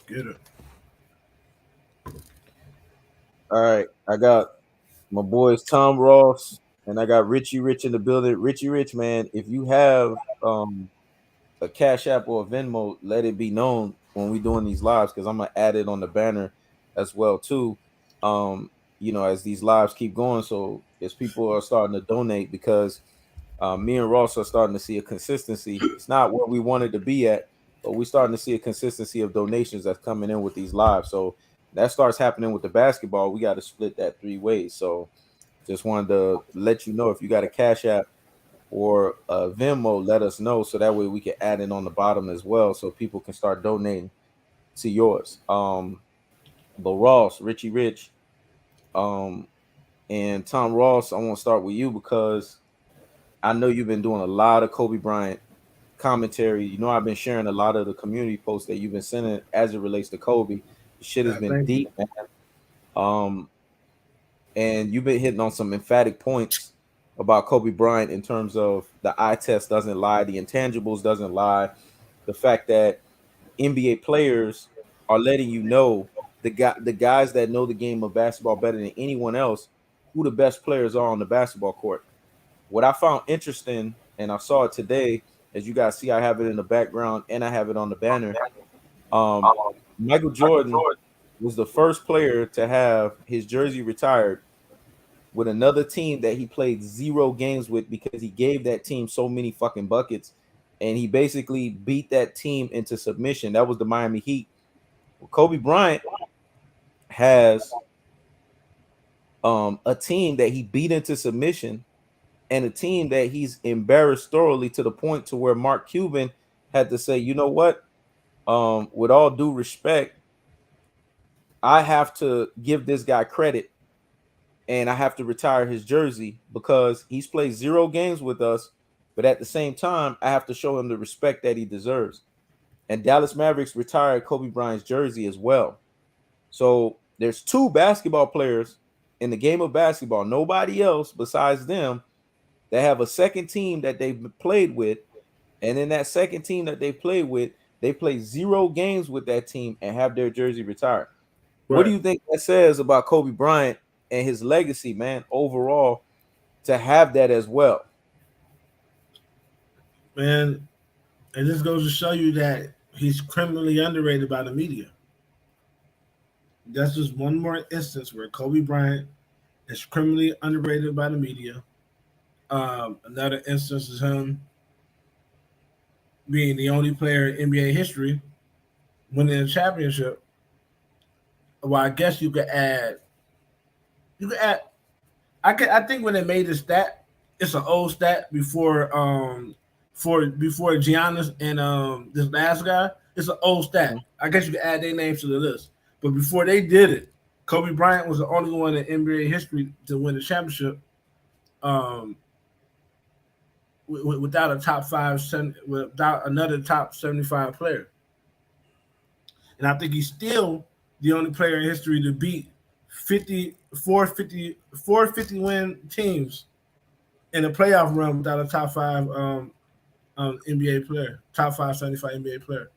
Get it. All right, I got my boys Tom Ross and I got Richie Rich in the building. Richie Rich, man, if you have a Cash App or a Venmo, let it be known when we doing these lives because I'm gonna add it on the banner as well too. Um, as these lives keep going, so as people are starting to donate because me and Ross are starting to see a consistency. It's not where we wanted to be at, but we're starting to see a consistency of donations that's coming in with these lives. So that starts happening with the basketball. We got to split that three ways. So just wanted to let you know if you got a Cash App or a Venmo, let us know so that way we can add it on the bottom as well, so people can start donating to yours. But Ross, Richie Rich, um, and Tom Ross, I want to start with you because I know you've been doing a lot of Kobe Bryant commentary. I've been sharing a lot of the community posts that you've been sending as it relates to Kobe. The shit has been Thank you. deep, man. Um, and you've been hitting on some emphatic points about Kobe Bryant in terms of the eye test doesn't lie, the intangibles doesn't lie, the fact that NBA players are letting you know the guys that know the game of basketball better than anyone else who the best players are on the basketball court. What I found interesting, and I saw it today, as you guys see, I have it in the background and I have it on the banner. Um, Michael Jordan was the first player to have his jersey retired with another team that he played zero games with because he gave that team so many fucking buckets, and he basically beat that team into submission. That was the Miami Heat. Well, Kobe Bryant has a team that he beat into submission and a team that he's embarrassed thoroughly to the point to where Mark Cuban had to say, you know what? With all due respect, I have to give this guy credit and I have to retire his jersey because he's played zero games with us. But at the same time, I have to show him the respect that he deserves. And Dallas Mavericks retired Kobe Bryant's jersey as well. So there's two basketball players in the game of basketball, nobody else besides them, that have a second team that they've played with. And in that second team that they played with, they play zero games with that team and have their jersey retired. What do Right, you think that says about Kobe Bryant and his legacy, man, overall, to have that as well? man. And this goes to show you that he's criminally underrated by the media. That's just one more instance where Kobe Bryant is criminally underrated by the media. Another instance is him being the only player in NBA history winning a championship. Well, I guess you could add I think when they made the stat, it's an old stat before Giannis and this last guy. It's an old stat. Mhm. I guess you could add their names to the list. But before they did it, Kobe Bryant was the only one in NBA history to win the championship um, without a without another top 75 player. And I think he's still the only player in history to beat 50 win teams in a playoff run without a top five NBA player, top 575 NBA player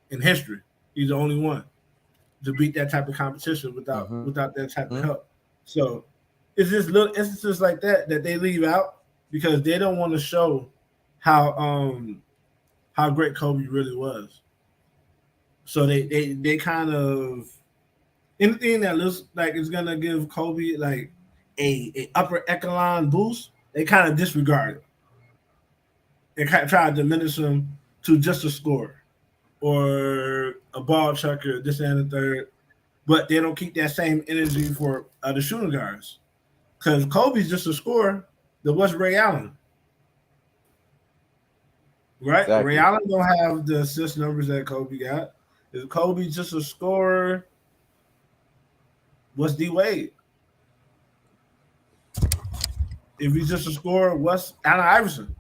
in history. He's the only one to beat that type of competition Mhm. without that type of help. So it's just little instances like that they leave out because they don't want to show how how great Kobe really was. So they kind of anything that looks like it's gonna give Kobe like a upper echelon boost, they kind of disregard it and kind of try to diminish him to just a score or a ball chucker, this and the third. But they don't keep that same energy for the shooting guards because Kobe's just a scorer. Then what's Ray Allen? Right? Ray Exactly. Allen don't have the assist numbers that Kobe got. If Kobe's just a scorer, what's D Wade? If he's just a scorer, what's Allen Iverson?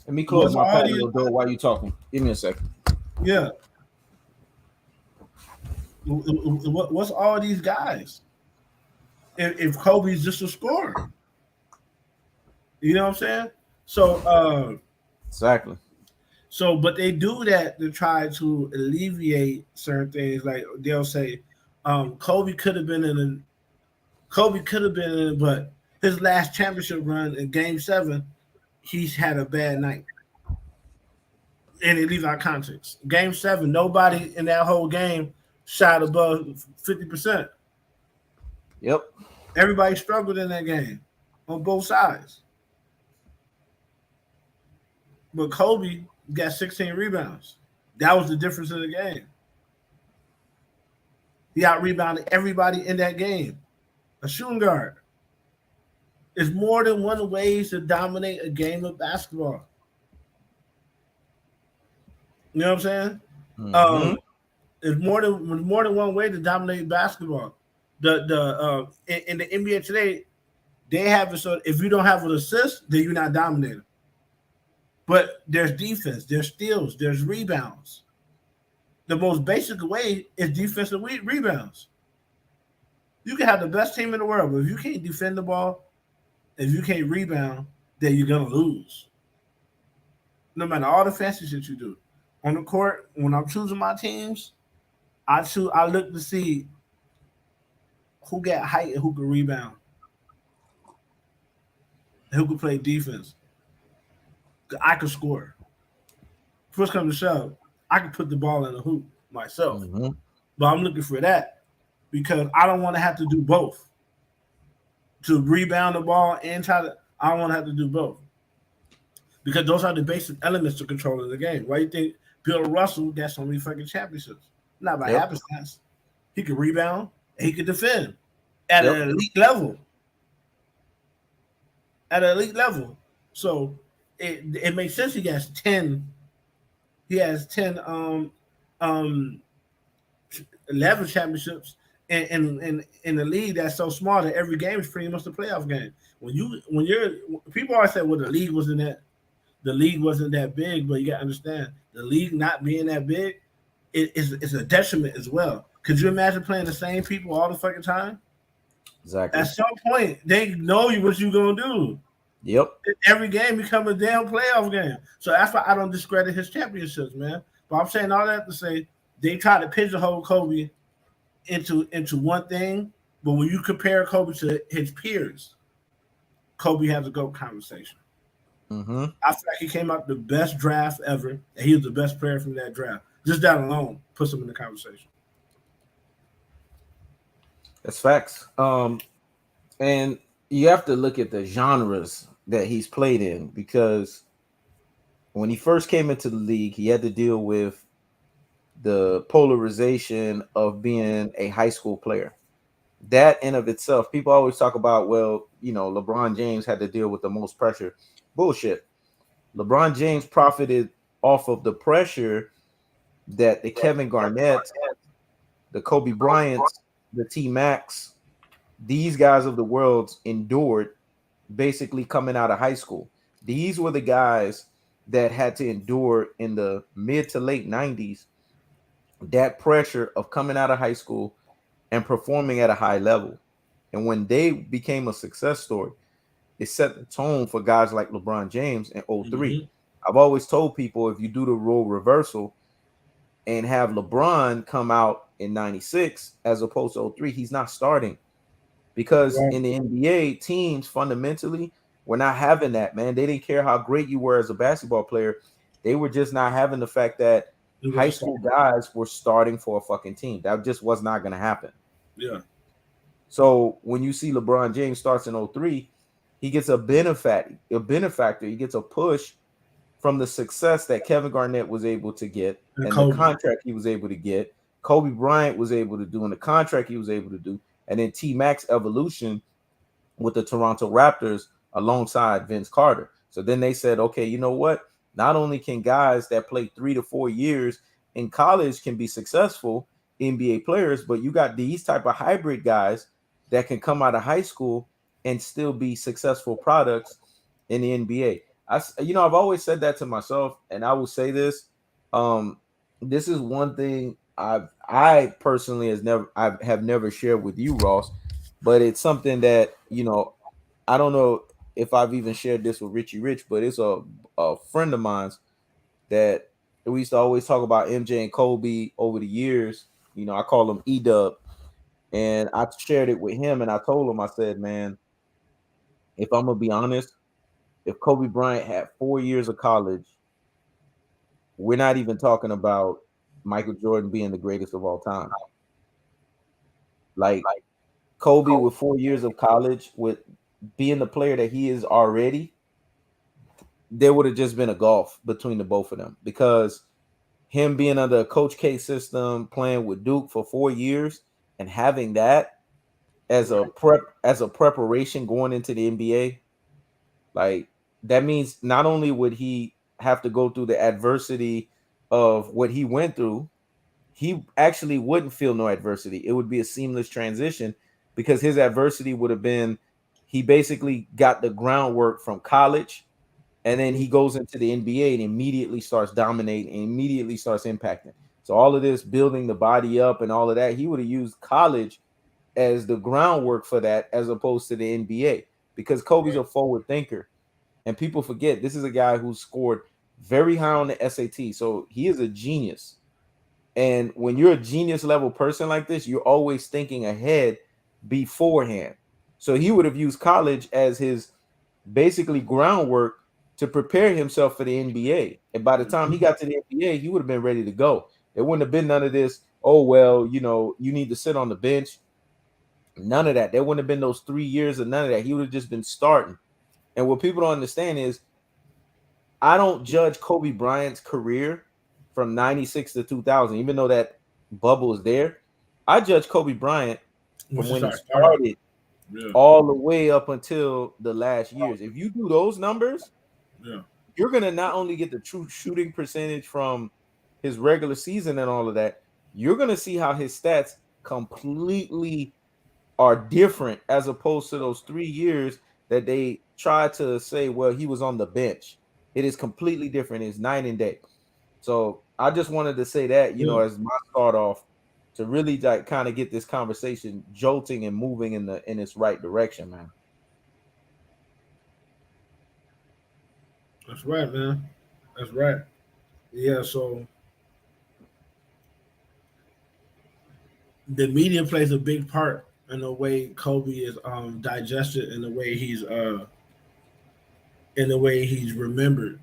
Let me close What's my all these? patio door while you talking. Give me a second. Yeah, what's all these guys? If Kobe's just a scorer, you know what I'm saying? So, Exactly. So, but they do that to try to alleviate certain things. Like they'll say, Kobe could have been in a Kobe could have been in it, but his last championship run in Game Seven, he's had a bad night, and it leaves out context. Game Seven, nobody in that whole game shot above 50%. Yep. Everybody struggled in that game on both sides, but Kobe got 16 rebounds. That was the difference in the game. He out rebounded everybody in that game. A shooting guard. It's more than one way to dominate a game of basketball. You know what I'm saying? Mm-hmm. Um, more than one way to dominate basketball. In the NBA today, they have it so if you don't have an assist, then you're not dominating. But there's defense, there's steals, there's rebounds. The most basic way is defensive rebounds. You can have the best team in the world, but if you can't defend the ball, if you can't rebound, then you're gonna lose. No matter all the fancy shit you do. On the court, when I'm choosing my teams, I look to see who got height and who can rebound, and who can play defense. I can score. First come to shove, I can put the ball in the hoop myself. Mm-hmm. But I'm looking for that because I don't want to have to do both. To rebound the ball and try to I don't want to have to do both. Because those are the basic elements to controlling the game. Why do you think Bill Russell got so many fucking championships? Not by Yep. happenstance. He could rebound and he could defend at Yep. an elite level. At an elite level. So it makes sense he has 10 um 11 championships in the league that's so small that every game is pretty much a playoff game. When you're people always say, well, the league wasn't that big, but you gotta understand the league not being that big is a detriment as well. Could you imagine playing the same people all the fucking time? Exactly. At some point, they know what you're gonna do. Yep. Every game become a damn playoff game. So that's why I don't discredit his championships, man. But I'm saying all that to say they try to pigeonhole Kobe into one thing, but when you compare Kobe to his peers, Kobe has a GOAT conversation. Mm-hmm. I feel like he came out the best draft ever, and he was the best player from that draft. Just that alone puts him in the conversation. That's facts. And you have to look at the genres that he's played in because when he first came into the league, he had to deal with the polarization of being a high school player. That in of itself, people always talk about, well, LeBron James had to deal with the most pressure. Bullshit. LeBron James profited off of the pressure that the Kevin Garnett, the Kobe Bryants, the T Max, these guys of the world endured basically coming out of high school. These were the guys that had to endure in the mid to late 90s that pressure of coming out of high school and performing at a high level. And when they became a success story, it set the tone for guys like LeBron James in '03. Mm-hmm. I've always told people if you do the role reversal and have LeBron come out in '96 as opposed to '03, he's not starting because Right. in the NBA, teams fundamentally were not having that, man. They didn't care how great you were as a basketball player. They were just not having the fact that It was high a start. school guys were starting for a fucking team. That just was not going to happen. Yeah. So when you see LeBron James starts in '03, he gets a benefactor. He gets a push from the success that Kevin Garnett was able to get And and the Kobe. contract he was able to get, Kobe Bryant was able to do, and the contract he was able to do, and then T Max evolution with the Toronto Raptors alongside Vince Carter. So then they said, okay, you know what? Not only can guys that play 3 to 4 years in college can be successful NBA players, but you got these type of hybrid guys that can come out of high school and still be successful products in the NBA. I've always said that to myself, and I will say this. This is one thing I personally I have never shared with you, Ross, but it's something that I don't know if I've even shared this with Richie Rich, but it's a friend of mine's that we used to always talk about MJ and Kobe over the years. You know, I call him E-Dub. And I shared it with him and I told him, I said, man, if I'm going to be honest, if Kobe Bryant had 4 years of college, we're not even talking about Michael Jordan being the greatest of all time. Like Kobe with 4 years of college, with being the player that he is already, there would have just been a gulf between the both of them, because him being under a Coach K system, playing with Duke for 4 years and having that as a preparation going into the NBA, like that means not only would he have to go through the adversity of what he went through, he actually wouldn't feel no adversity. It would be a seamless transition because his adversity would have been, he basically got the groundwork from college and then he goes into the NBA and immediately starts dominating and immediately starts impacting. So all of this building the body up and all of that, he would have used college as the groundwork for that as opposed to the NBA, because Kobe's a forward thinker. And people forget this is a guy who scored very high on the SAT. So he is a genius. And when you're a genius level person like this, you're always thinking ahead beforehand. So he would have used college as his basically groundwork to prepare himself for the NBA. And by the time he got to the NBA, he would have been ready to go. There wouldn't have been none of this, oh, well, you know, you need to sit on the bench. None of that. There wouldn't have been those 3 years of none of that. He would have just been starting. And what people don't understand is I don't judge Kobe Bryant's career from 96 to 2000, even though that bubble is there. I judge Kobe Bryant from when he started all the way up until the last years. If you do those numbers, you're going to not only get the true shooting percentage from his regular season and all of that, you're going to see how his stats completely are different as opposed to those 3 years that they try to say, well, he was on the bench. It is completely different. It's night and day. So I just wanted to say that, you know, as my start off to really like kind of get this conversation jolting and moving in its right direction, man. That's right, man. That's right. Yeah, so the media plays a big part in the way Kobe is digested and the way he's remembered.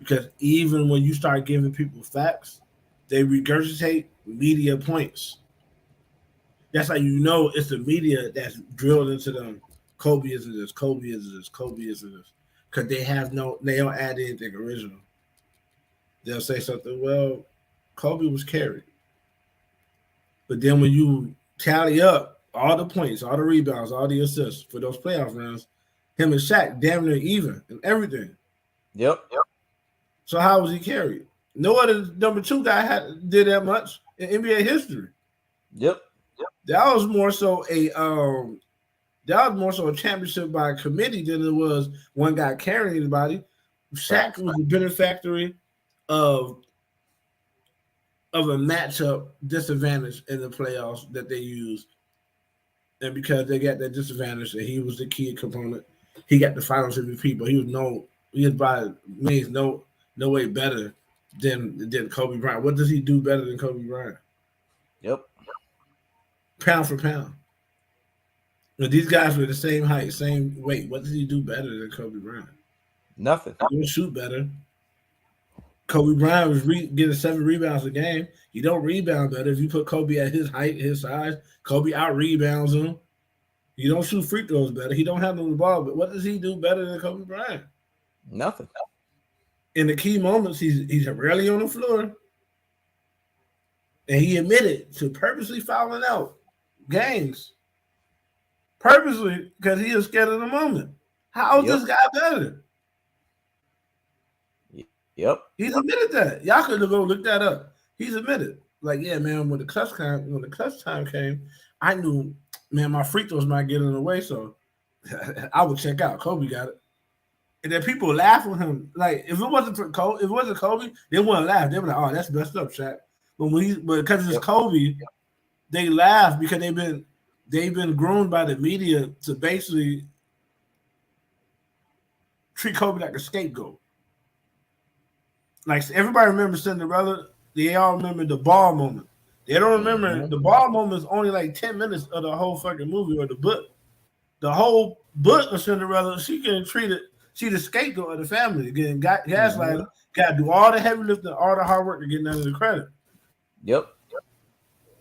Because even when you start giving people facts, they regurgitate media points. That's how you know it's the media that's drilled into them. Kobe is this, Kobe is this, Kobe is this. Because they don't add anything original. They'll say something, well, Kobe was carried. But then when you tally up all the points, all the rebounds, all the assists for those playoff runs, him and Shaq damn near even and everything. Yep. So how was he carried? No other number two guy did that much in NBA history. Yep. That was more so a championship by committee than it was one guy carrying anybody. Shaq was the benefactor of a matchup disadvantage in the playoffs that they used. And because they got that disadvantage, and he was the key component, he got the finals MVP, but he was by means no way better than Kobe Bryant. What does he do better than Kobe Bryant? Yep. Pound for pound. But these guys were the same height, same weight. What does he do better than Kobe Bryant? Nothing. He don't shoot better. Kobe Bryant was getting 7 rebounds a game. You don't rebound better. If you put Kobe at his height, his size, Kobe out rebounds him. You don't shoot free throws better. He don't handle the ball. But what does he do better than Kobe Bryant? Nothing. In the key moments, he's rarely on the floor. And he admitted to purposely fouling out games. Purposely, because he was scared of the moment. How is this guy better? Yep. He's admitted that. Y'all could go look that up. He's admitted. Like, yeah, man, when the clutch time came, I knew, man, my free throws might get in the way, so I would check out. Kobe got it. And then people laugh with him. Like, if it wasn't Kobe, they wouldn't laugh. They were like, oh, that's messed up, Shaq. But because it's Kobe, they laugh because they've been groomed by the media to basically treat Kobe like a scapegoat. Like everybody remembers Cinderella, they all remember the ball moment. They don't remember Mm-hmm. the ball moment is only like 10 minutes of the whole fucking movie or the book. The whole book of Cinderella, she getting treated. She the scapegoat of the family, getting Mm-hmm. gaslighted. Got to do all the heavy lifting, all the hard work to get none of the credit. Yep.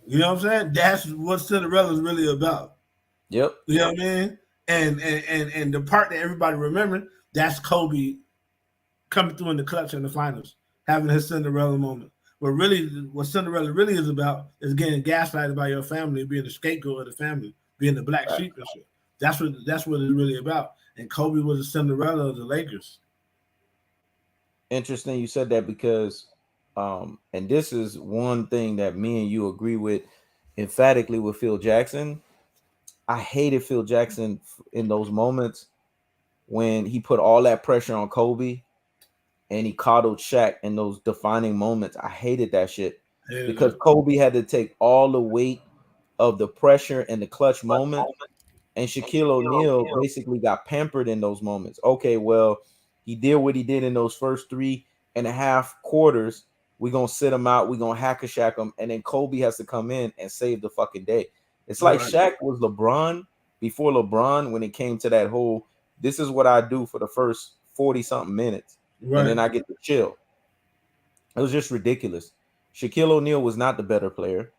You know what I'm saying? That's what Cinderella is really about. Yep. You know what I mean? And the part that everybody remembered, that's Kobe coming through in the clutch in the finals, having his Cinderella moment. But really, what Cinderella really is about is getting gaslighted by your family, being the scapegoat of the family, being the black Right. sheep and shit. That's what it's really about. And Kobe was the Cinderella of the Lakers. Interesting you said that because and this is one thing that me and you agree with emphatically with Phil Jackson. I hated Phil Jackson in those moments when he put all that pressure on Kobe and he coddled Shaq in those defining moments. I hated that shit Hell because yeah. Kobe had to take all the weight of the pressure and the clutch moment. And Shaquille O'Neal basically got pampered in those moments. Okay, well, he did what he did in those first 3.5 quarters. We're going to sit him out. We're going to hack a Shaq him. And then Kobe has to come in and save the fucking day. It's like Right. Shaq was LeBron before LeBron when it came to that whole, this is what I do for the first 40 something minutes. And Right. then I get to chill. It was just ridiculous. Shaquille O'Neal was not the better player.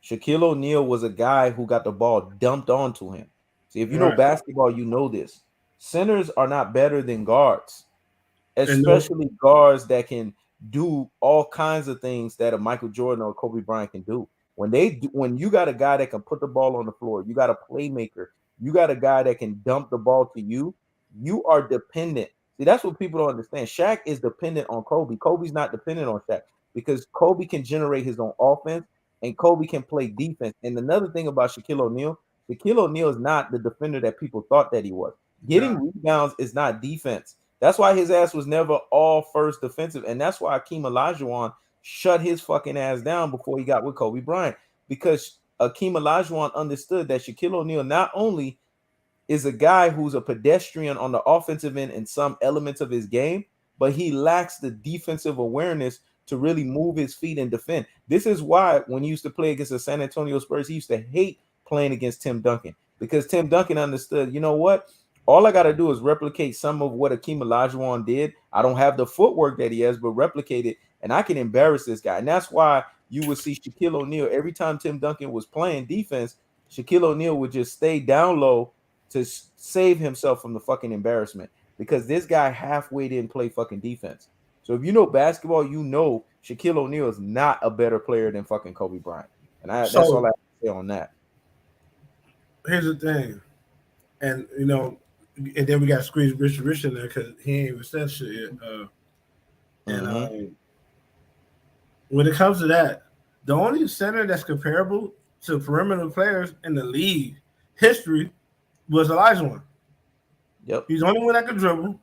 Shaquille O'Neal was a guy who got the ball dumped onto him. See, if you know Right. basketball, you know this. Centers are not better than guards, And no, especially guards that can do all kinds of things that a Michael Jordan or Kobe Bryant can do. When you got a guy that can put the ball on the floor, you got a playmaker, you got a guy that can dump the ball to you, you are dependent. See, that's what people don't understand. Shaq is dependent on Kobe. Kobe's not dependent on Shaq because Kobe can generate his own offense and Kobe can play defense. And another thing about Shaquille O'Neal is not the defender that people thought that he was. nah. Getting rebounds is not defense. That's why his ass was never all first defensive. And that's why Akeem Olajuwon shut his fucking ass down before he got with Kobe Bryant. Because Akeem Olajuwon understood that Shaquille O'Neal not only is a guy who's a pedestrian on the offensive end in some elements of his game, but he lacks the defensive awareness to really move his feet and defend. This is why when he used to play against the San Antonio Spurs, he used to hate playing against Tim Duncan because Tim Duncan understood, you know what? All I got to do is replicate some of what Akeem Olajuwon did. I don't have the footwork that he has, but replicate it, and I can embarrass this guy. And that's why you would see Shaquille O'Neal every time Tim Duncan was playing defense. Shaquille O'Neal would just stay down low to save himself from the fucking embarrassment because this guy halfway didn't play fucking defense. So if you know basketball, you know Shaquille O'Neal is not a better player than fucking Kobe Bryant. And that's all I So have to say on that. here's the thing, and and then we got to squeeze Richard Rich in there because he ain't even said shit yet. And Mm-hmm. when it comes to that, the only center that's comparable to perimeter players in the league history was Elijah. Yep. He's the only one that can dribble.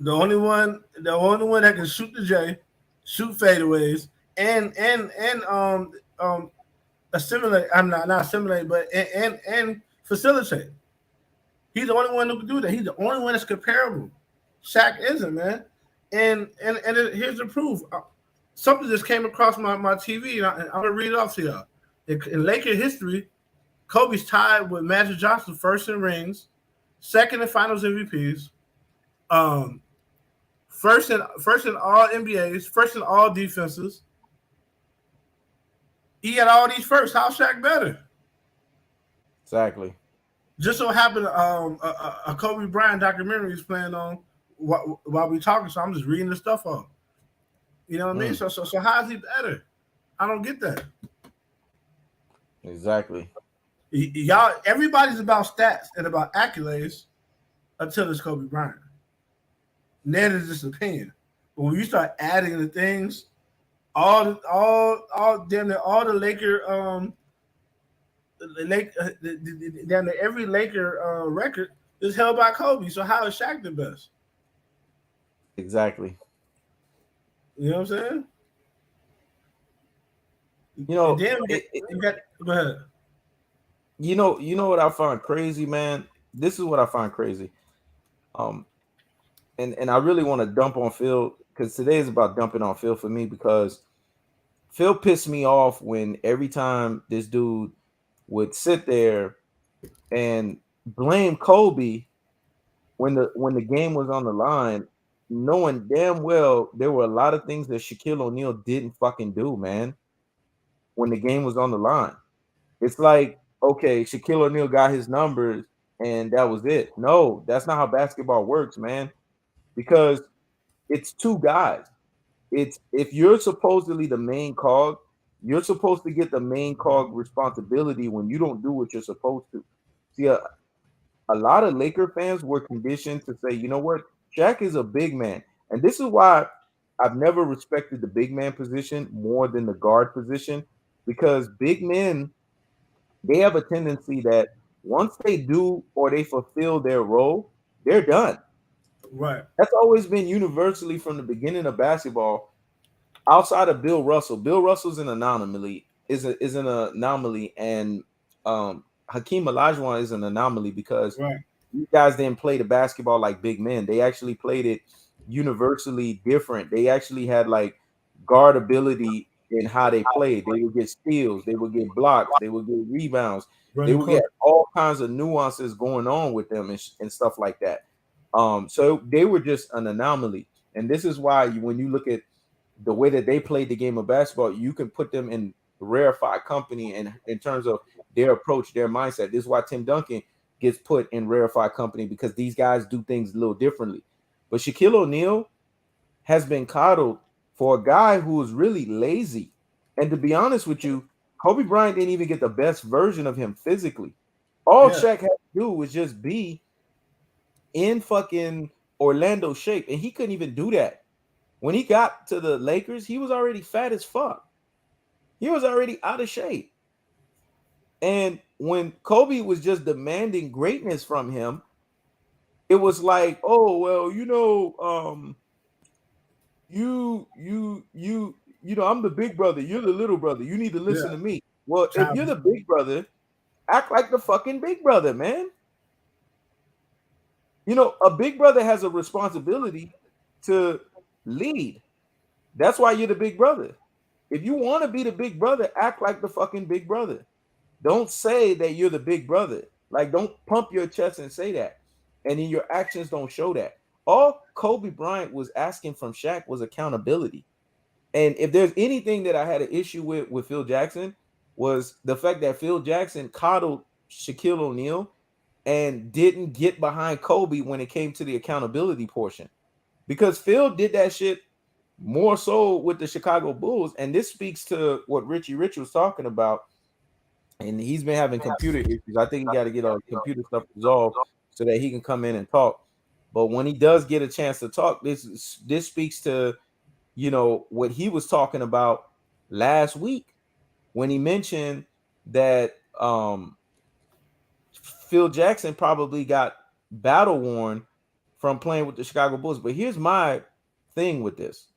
The only one that can shoot the J, shoot fadeaways, and assimilate. I'm not assimilate, but and facilitate. He's the only one who can do that. He's the only one that's comparable. Shaq isn't, man. Here's the proof. Something just came across my TV, and I'm gonna read it off to y'all. In Laker history, Kobe's tied with Magic Johnson first in rings, second in Finals MVPs, um, first in all NBAs, first in all defenses. He had all these first. How's Shaq better? Exactly. Just so happened, a Kobe Bryant documentary is playing on while we talking. So I'm just reading the stuff off. You know what I mean? Mm, So how is he better? I don't get that. exactly. Y'all, everybody's about stats and about accolades until it's Kobe Bryant. And then it's just opinion. But when you start adding the things, damn near all the Laker the Lake damn near every Laker record is held by Kobe. So how is Shaq the best? Exactly. You know what I'm saying? You And know, then it, you got go ahead. you know what I find crazy, man. This is what I find crazy. Um, and I really want to dump on Phil because today is about dumping on Phil for me, because Phil pissed me off when every time this dude would sit there and blame Kobe when the game was on the line, knowing damn well there were a lot of things that Shaquille O'Neal didn't fucking do, man, when the game was on the line. It's like, okay, Shaquille O'Neal got his numbers and that was it. No, that's not how basketball works, man, because it's two guys. It's if you're supposedly the main cog, you're supposed to get the main cog responsibility when you don't do what you're supposed to. See, a lot of Laker fans were conditioned to say, you know what, Shaq is a big man. And this is why I've never respected the big man position more than the guard position, because big men, they have a tendency that once they do or they fulfill their role, they're done. Right. That's always been universally from the beginning of basketball. Outside of Bill Russell's an anomaly, is an anomaly, and Hakeem Olajuwon is an anomaly because Right. these guys didn't play the basketball like big men. They actually played it universally different. They actually had like guard ability in how they played. They would get steals, they would get blocks, they would get rebounds, they Running would get court. all kinds of nuances going on with them and stuff like that. So they were just an anomaly, and this is why when you look at the way that they played the game of basketball, you can put them in rarefied company and in terms of their approach, their mindset. This is why Tim Duncan gets put in rarefied company, because these guys do things a little differently. But Shaquille O'Neal has been coddled for a guy who is really lazy. And to be honest with you, Kobe Bryant didn't even get the best version of him physically. All Yeah. Shaq had to do was just be in fucking Orlando shape, and he couldn't even do that. When he got to the Lakers, he was already fat as fuck. He was already out of shape. And when Kobe was just demanding greatness from him, it was like, oh well, I'm the big brother, you're the little brother. You need to listen Yeah. to me. Well, if Child. you're the big brother, act like the fucking big brother, man. A big brother has a responsibility to lead. That's why you're the big brother. If you want to be the big brother, act like the fucking big brother. Don't say that you're the big brother. Like, don't pump your chest and say that. And then your actions don't show that. All Kobe Bryant was asking from Shaq was accountability. And if there's anything that I had an issue with Phil Jackson, was the fact that Phil Jackson coddled Shaquille O'Neal and didn't get behind Kobe when it came to the accountability portion. Because Phil did that shit more so with the Chicago Bulls. And this speaks to what Richie Rich was talking about. And he's been having computer issues. I think he got to get all the computer stuff resolved so that he can come in and talk. But when he does get a chance to talk, this speaks to what he was talking about last week when he mentioned that Phil Jackson probably got battle worn from playing with the Chicago Bulls. But here's my thing with this,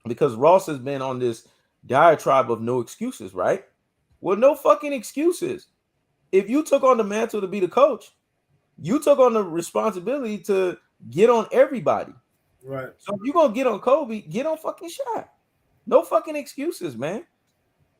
because Ross has been on this diatribe of no excuses, right? Well, no fucking excuses. If you took on the mantle to be the coach, you took on the responsibility to get on everybody. Right. So if you're gonna get on Kobe, get on fucking Shaq. No fucking excuses, man.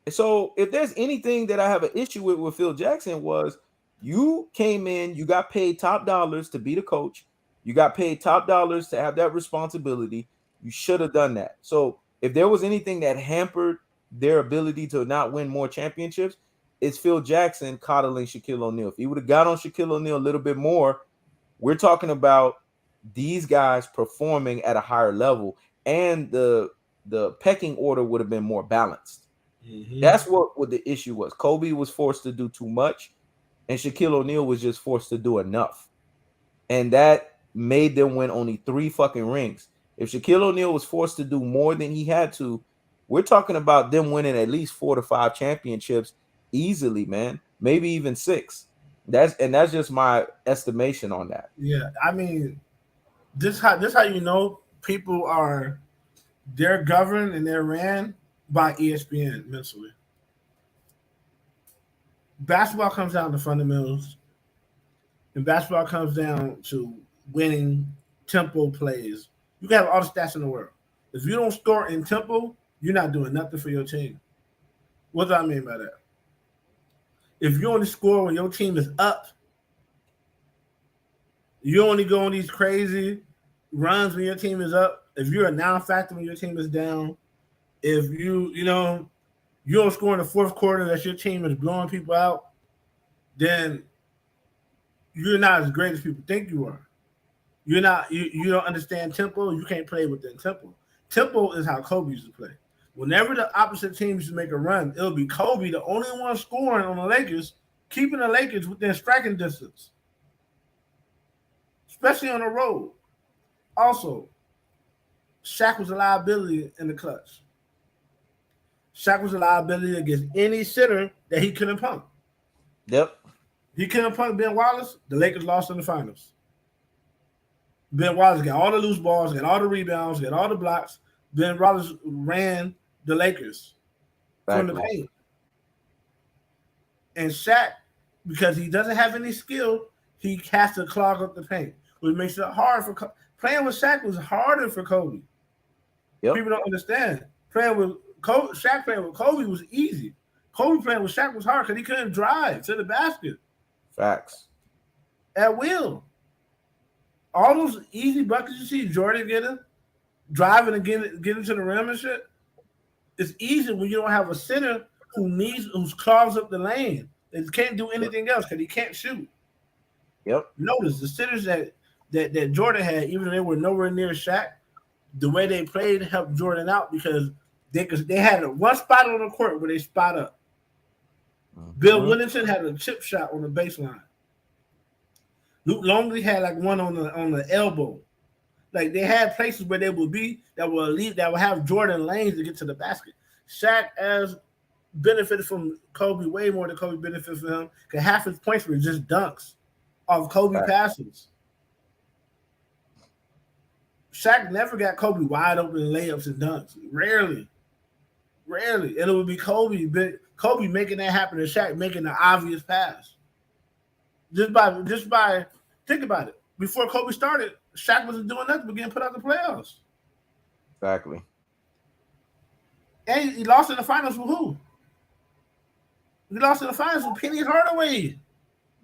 So if there's anything that I have an issue with Phil Jackson, was you came in, you got paid top dollars to be the coach, you got paid top dollars to have that responsibility. You should have done that. So if there was anything that hampered their ability to not win more championships, it's Phil Jackson coddling Shaquille O'Neal. If he would have got on Shaquille O'Neal a little bit more, we're talking about these guys performing at a higher level, and the pecking order would have been more balanced. Mm-hmm. That's what the issue was. Kobe was forced to do too much, and Shaquille O'Neal was just forced to do enough. And that made them win only 3 fucking rings. If Shaquille O'Neal was forced to do more than he had to, we're talking about them winning at least 4 to 5 championships easily, man. Maybe even 6. That's just my estimation on that. Yeah. I mean, this how people they're governed and they're ran by ESPN mentally. Basketball comes down to fundamentals, and basketball comes down to winning tempo plays. You can have all the stats in the world. If you don't score in tempo, you're not doing nothing for your team. What do I mean by that? If you only score when your team is up, you only go on these crazy runs when your team is up. If you're a non-factor when your team is down, if you don't score in the fourth quarter that your team is blowing people out, then you're not as great as people think you are. You're not. You don't understand tempo. You can't play within tempo. Tempo is how Kobe used to play. Whenever the opposite team used to make a run, it'll be Kobe, the only one scoring on the Lakers, keeping the Lakers within striking distance, especially on the road. Also, Shaq was a liability in the clutch. Shaq was a liability against any sitter that he couldn't pump. Yep. He couldn't pump Ben Wallace. The Lakers lost in the finals. Ben Wallace got all the loose balls, got all the rebounds, got all the blocks. Ben Wallace ran the Lakers from the paint. And Shaq, because he doesn't have any skill, he has to clog up the paint, which makes it hard for playing with Shaq was harder for Kobe. Yep. People don't understand. Playing with Shaq playing with Kobe was easy. Kobe playing with Shaq was hard because he couldn't drive to the basket. Facts. At will. All those easy buckets you see Jordan getting, driving and getting to the rim and shit, it's easy when you don't have a center who clogs up the lane and can't do anything else because he can't shoot. Yep. Notice the centers that Jordan had, even though they were nowhere near Shaq, the way they played helped Jordan out because they had one spot on the court where they spot up. Mm-hmm. Bill Willington had a chip shot on the baseline. Luke Longley had like one on the elbow. Like they had places where they would be that would have Jordan lanes to get to the basket. Shaq as benefited from Kobe way more than Kobe benefited from him because half his points were just dunks off Kobe passes. Shaq never got Kobe wide open layups and dunks. Rarely. And it would be Kobe making that happen and Shaq making the obvious pass. Just by think about it. Before Kobe started, Shaq wasn't doing nothing but getting put out the playoffs. Exactly. And he lost in the finals with who? He lost in the finals with Penny Hardaway.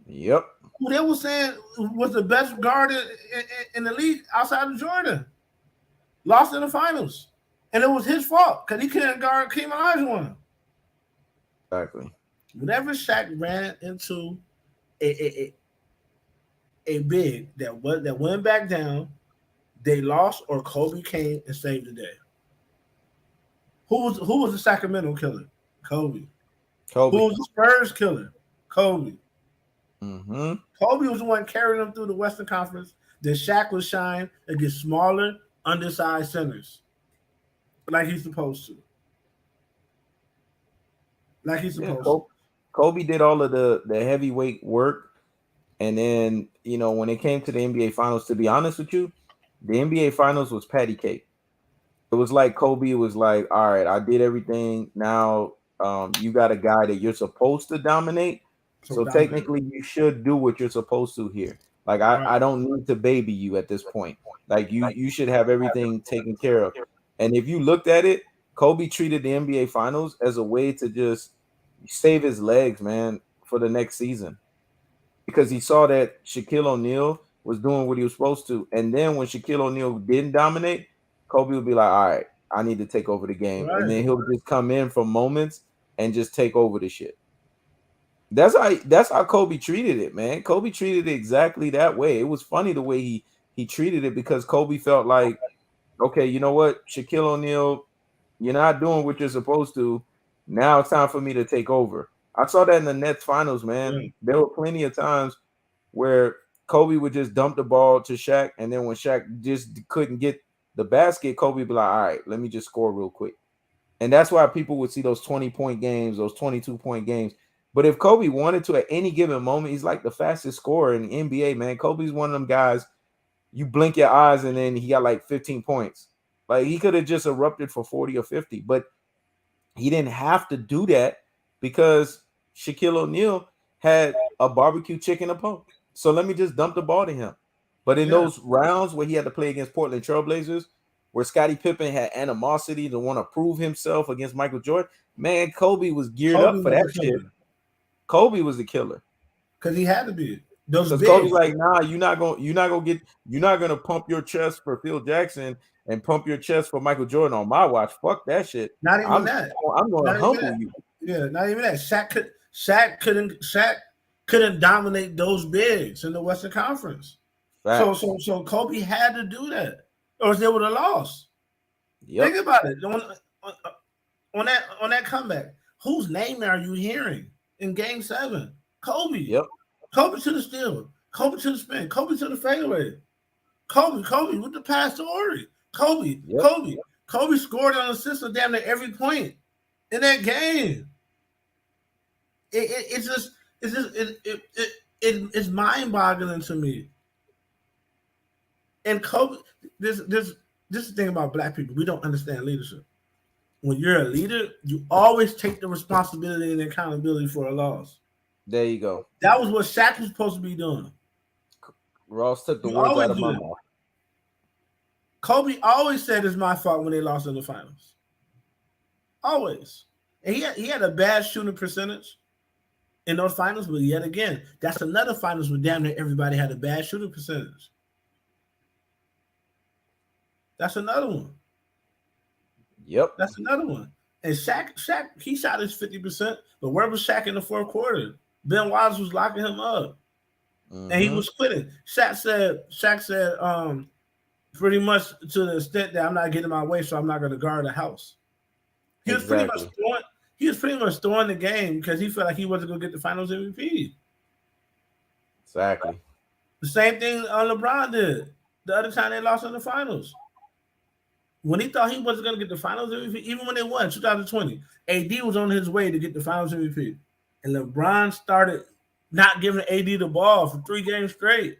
Yep. Who they were saying was the best guard in the league outside of Jordan. Lost in the finals. And it was his fault because he couldn't guard Keem Olajuwon. Exactly. Whenever Shaq ran into a big that went back down, they lost or Kobe came and saved the day. Who was the Sacramento killer? Kobe. Who was the Spurs killer? Kobe. Mm-hmm. Kobe was the one carrying them through the Western Conference. Then Shaq would shine against smaller, undersized centers, like he's supposed to. Kobe did all of the heavyweight work, and then when it came to the NBA Finals, to be honest with you, the NBA Finals was patty cake. It was like Kobe was like, all right, I did everything. Now you got a guy that you're supposed to dominate. So technically you should do what you're supposed to here. Like I don't need to baby you at this point. Like you should have everything taken care of. And if you looked at it, Kobe treated the NBA Finals as a way to just save his legs, man, for the next season. Because he saw that Shaquille O'Neal was doing what he was supposed to. And then when Shaquille O'Neal didn't dominate, Kobe would be like, all right, I need to take over the game. Right. And then he'll just come in for moments and just take over the shit. That's how Kobe treated it, man. Kobe treated it exactly that way. It was funny the way he treated it because Kobe felt like, okay, you know what, Shaquille O'Neal, you're not doing what you're supposed to. Now it's time for me to take over. I saw that in the Nets finals, man. Yeah. There were plenty of times where Kobe would just dump the ball to Shaq, and then when Shaq just couldn't get the basket, Kobe would be like, all right, let me just score real quick. And that's why people would see those 20-point games, those 22-point games. But if Kobe wanted to at any given moment, he's like the fastest scorer in the NBA, man. Kobe's one of them guys, you blink your eyes and then he got like 15 points. Like he could have just erupted for 40 or 50, but he didn't have to do that because Shaquille O'Neal had a barbecue chicken opponent. So let me just dump the ball to him. But in those rounds where he had to play against Portland Trailblazers, where Scottie Pippen had animosity to want to prove himself against Michael Jordan, man, Kobe was geared Kobe up for was that the shit. killer Kobe was the killer. because he had to be. Those Because Kobe's bigs, like, nah, you're not gonna pump your chest for Phil Jackson and pump your chest for Michael Jordan on my watch. Fuck that shit. not even I'm that. I'm gonna Not even humble that. you. Yeah, not even that. Shaq couldn't dominate those bigs in the Western Conference. Facts. So Kobe had to do that, or they would have lost. Yep. Think about it. On that comeback, whose name are you hearing in Game 7? Kobe. Yep. Kobe to the steal. Kobe to the spin. Kobe to the fadeaway. Kobe with the pass to Ori. Kobe. Yep. Kobe. Kobe scored on assist on damn near every point in that game. It's mind boggling to me. And Kobe, this is the thing about black people. We don't understand leadership. When you're a leader, you always take the responsibility and accountability for a loss. There you go. That was what Shaq was supposed to be doing. Ross took the You words always out of do my that. mouth. Kobe always said it's my fault when they lost in the finals. Always. And he had a bad shooting percentage in those finals, but yet again, that's another finals where damn near everybody had a bad shooting percentage. That's another one. Yep. That's another one. And Shaq, he shot his 50%, but where was Shaq in the fourth quarter? Ben Wallace was locking him up. And he was quitting. Shaq said, pretty much to the extent that I'm not getting my way, so I'm not going to guard the house. He was pretty much throwing the game because he felt like he wasn't going to get the Finals MVP. Exactly. The same thing LeBron did the other time they lost in the finals. When he thought he wasn't going to get the Finals MVP, even when they won 2020, AD was on his way to get the Finals MVP, and LeBron started not giving AD the ball for 3 games straight.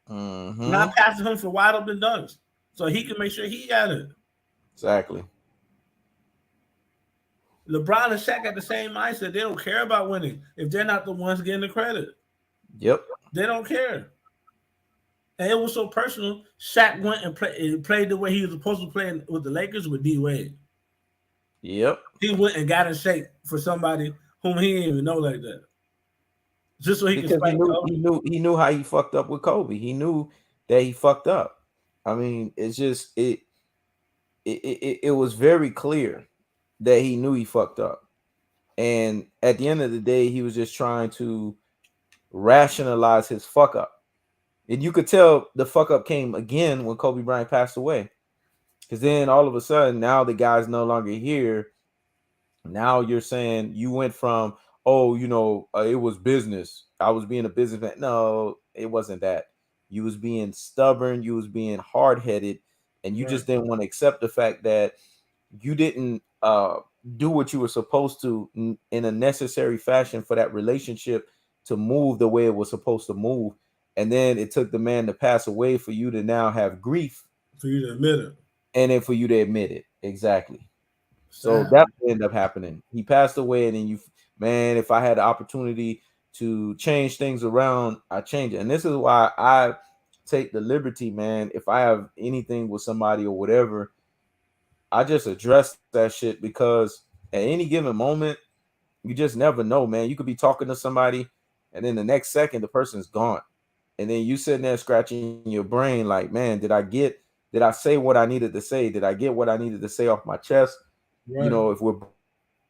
Not passing him for wide open dunks, so he can make sure he got it. Exactly. LeBron and Shaq got the same mindset. They don't care about winning if they're not the ones getting the credit. Yep. They don't care. And it was so personal. Shaq went and played the way he was supposed to play with the Lakers with D Wade. Yep. He went and got in shape for somebody whom he didn't even know like that. Just so he because could spike he knew how he fucked up with Kobe. He knew that he fucked up. I mean, it's just it was very clear that he knew he fucked up. And at the end of the day, he was just trying to rationalize his fuck up. And you could tell the fuck up came again when Kobe Bryant passed away. Because then all of a sudden, now the guy's no longer here. Now you're saying you went from, oh, it was business. I was being a businessman. No, it wasn't that. You was being stubborn. You was being hard-headed. And you just didn't want to accept the fact that you didn't do what you were supposed to in a necessary fashion for that relationship to move the way it was supposed to move. And then it took the man to pass away for you to now have grief. For you to admit it. And then for you to admit it. Exactly. So that ended up happening. He passed away, and then man, if I had the opportunity to change things around, I change it. And this is why I take the liberty, man. If I have anything with somebody or whatever, I just address that shit, because at any given moment, you just never know, man. You could be talking to somebody, and then the next second, the person's gone. And then you sitting there scratching your brain like, man, did I say what I needed to say? Did I get what I needed to say off my chest? Right. If we're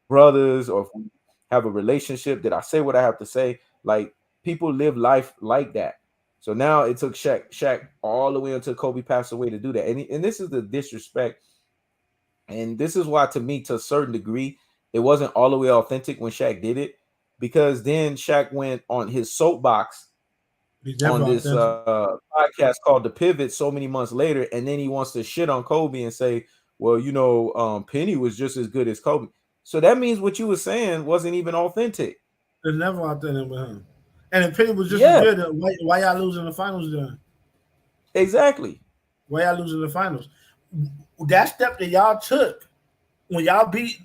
brothers or if we have a relationship, did I say what I have to say? Like, people live life like that. So now it took Shaq all the way until Kobe passed away to do that. And this is the disrespect. And this is why, to me, to a certain degree, it wasn't all the way authentic when Shaq did it, because then Shaq went on his soapbox on this podcast called The Pivot so many months later, and then he wants to shit on Kobe and say, well, Penny was just as good as Kobe. So that means what you were saying wasn't even authentic. There's never authentic with him. And if Penny was just as good, why y'all losing the finals then? Exactly. Why y'all losing the finals? That step that y'all took when y'all beat,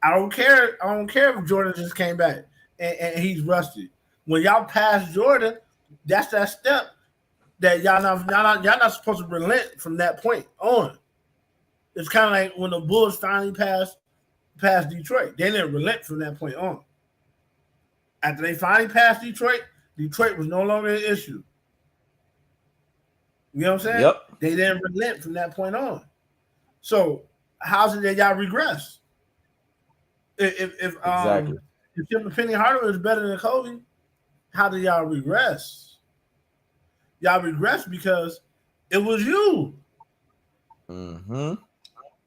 I don't care if Jordan just came back and he's rusty. When y'all passed Jordan, that's that step that y'all not supposed to relent from that point on. It's kind of like when the Bulls finally passed Detroit. They didn't relent from that point on. After they finally passed Detroit, Detroit was no longer an issue. You know what I'm saying? Yep. They didn't relent from that point on. So how's it that y'all regress? If Exactly. if Tim and Penny Hardaway is better than Kobe, how do y'all regress? Y'all regress because it was you. Mm-hmm.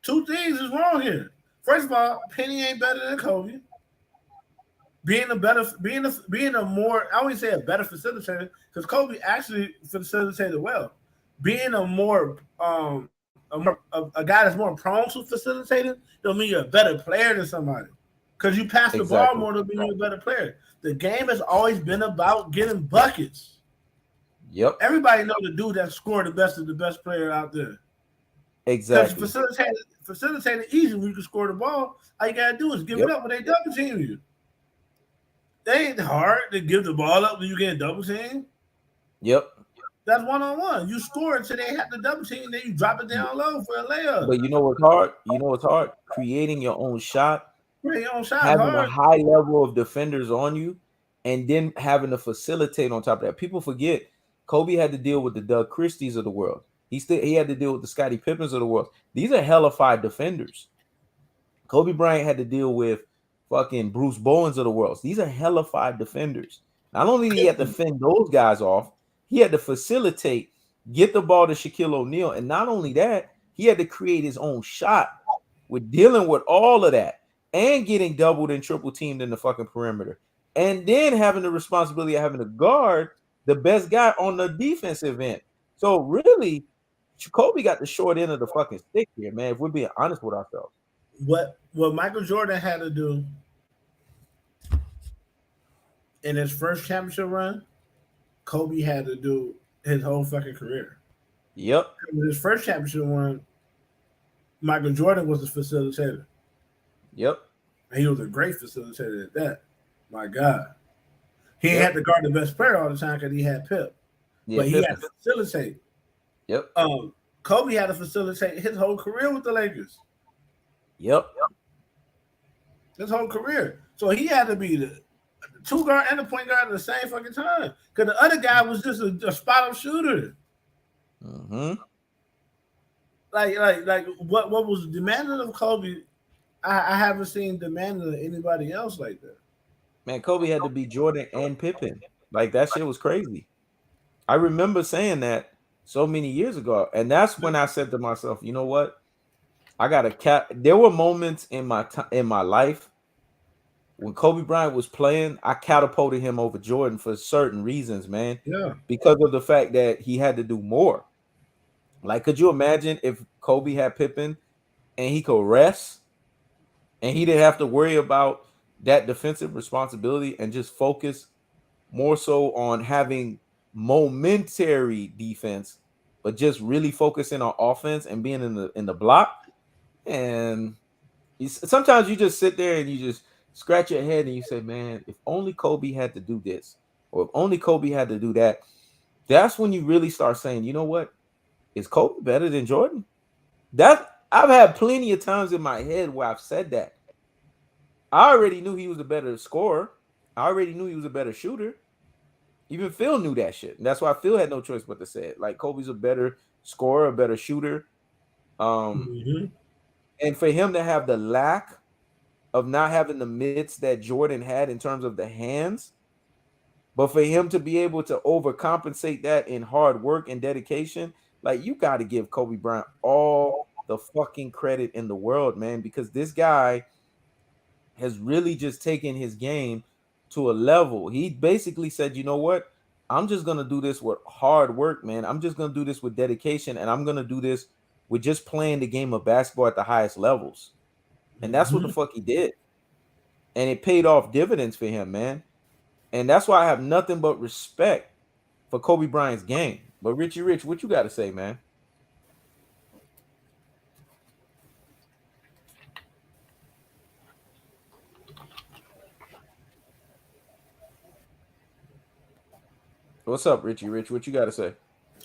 Two things is wrong here. First of all, Penny ain't better than Kobe. Being a more, I wouldn't say a better facilitator because Kobe actually facilitated well. Being a guy that's more prone to facilitating don't mean you're a better player than somebody. Because you pass the ball Exactly. more than being a better player. The game has always been about getting buckets. Yep. Everybody know the dude that scored the best of the best player out there. Because Exactly. facilitating easy when you can score the ball. All you gotta do is give it Yep. up when they double team you. They ain't hard to give the ball up when you get double team. Yep. That's one on one. You score until they have the double team, then you drop it down low for a layup. But you know what's hard? You know what's hard? Creating your own shot, Bring your own shot having a hard. high level of defenders on you, and then having to facilitate on top of that. People forget Kobe had to deal with the Doug Christies of the world. He had to deal with the Scottie Pippens of the world. These are hellified defenders. Kobe Bryant had to deal with fucking Bruce Bowens of the world. These are hellified defenders. Not only did he have to fend those guys off, he had to facilitate, get the ball to Shaquille O'Neal, and not only that, he had to create his own shot with dealing with all of that and getting doubled and triple teamed in the fucking perimeter, and then having the responsibility of having to guard the best guy on the defensive end. So really, Kobe got the short end of the fucking stick here, man. If we're being honest with ourselves. What Michael Jordan had to do in his first championship run, Kobe had to do his whole fucking career. Yep. In his first championship run, Michael Jordan was the facilitator. Yep. And he was a great facilitator at that. My God. He ain't Yep. had to guard the best player all the time because he had Pip. Yeah. But he had to facilitate. Yep. Kobe had to facilitate his whole career with the Lakers. Yep. His whole career. So he had to be the two guard and the point guard at the same fucking time. Because the other guy was just a spot up shooter. Mm-hmm. Like what was demanded of Kobe, I haven't seen demanded of anybody else like that. Man, Kobe had to be Jordan and Pippen. Like that shit was crazy. I remember saying that so many years ago, and that's when I said to myself, you know what? I got to There were moments in my life when Kobe Bryant was playing, I catapulted him over Jordan for certain reasons, man. Yeah. Because of the fact that he had to do more. Like, could you imagine if Kobe had Pippen and he could rest and he didn't have to worry about that defensive responsibility and just focus more so on having momentary defense, but just really focusing on offense and being in the block? And sometimes you just sit there and you just scratch your head and you say, man, if only Kobe had to do this, or if only Kobe had to do that. That's when you really start saying, you know what? Is Kobe better than Jordan? That I've had plenty of times in my head where I've said that. I already knew he was a better scorer. I already knew he was a better shooter. Even Phil knew that shit. And that's why Phil had no choice but to say it. Like, Kobe's a better scorer, a better shooter. Mm-hmm. And for him to have the lack of not having the mitts that Jordan had in terms of the hands, but for him to be able to overcompensate that in hard work and dedication, like, you got to give Kobe Bryant all the fucking credit in the world, man, because this guy has really just taken his game to a level. He basically said, you know what? I'm just going to do this with hard work, man. I'm just going to do this with dedication, and I'm going to do this with just playing the game of basketball at the highest levels. And that's what the fuck he did. And it paid off dividends for him, man. And that's why I have nothing but respect for Kobe Bryant's game. But Richie Rich, what you got to say, man? What's up, Richie Rich? What you got to say?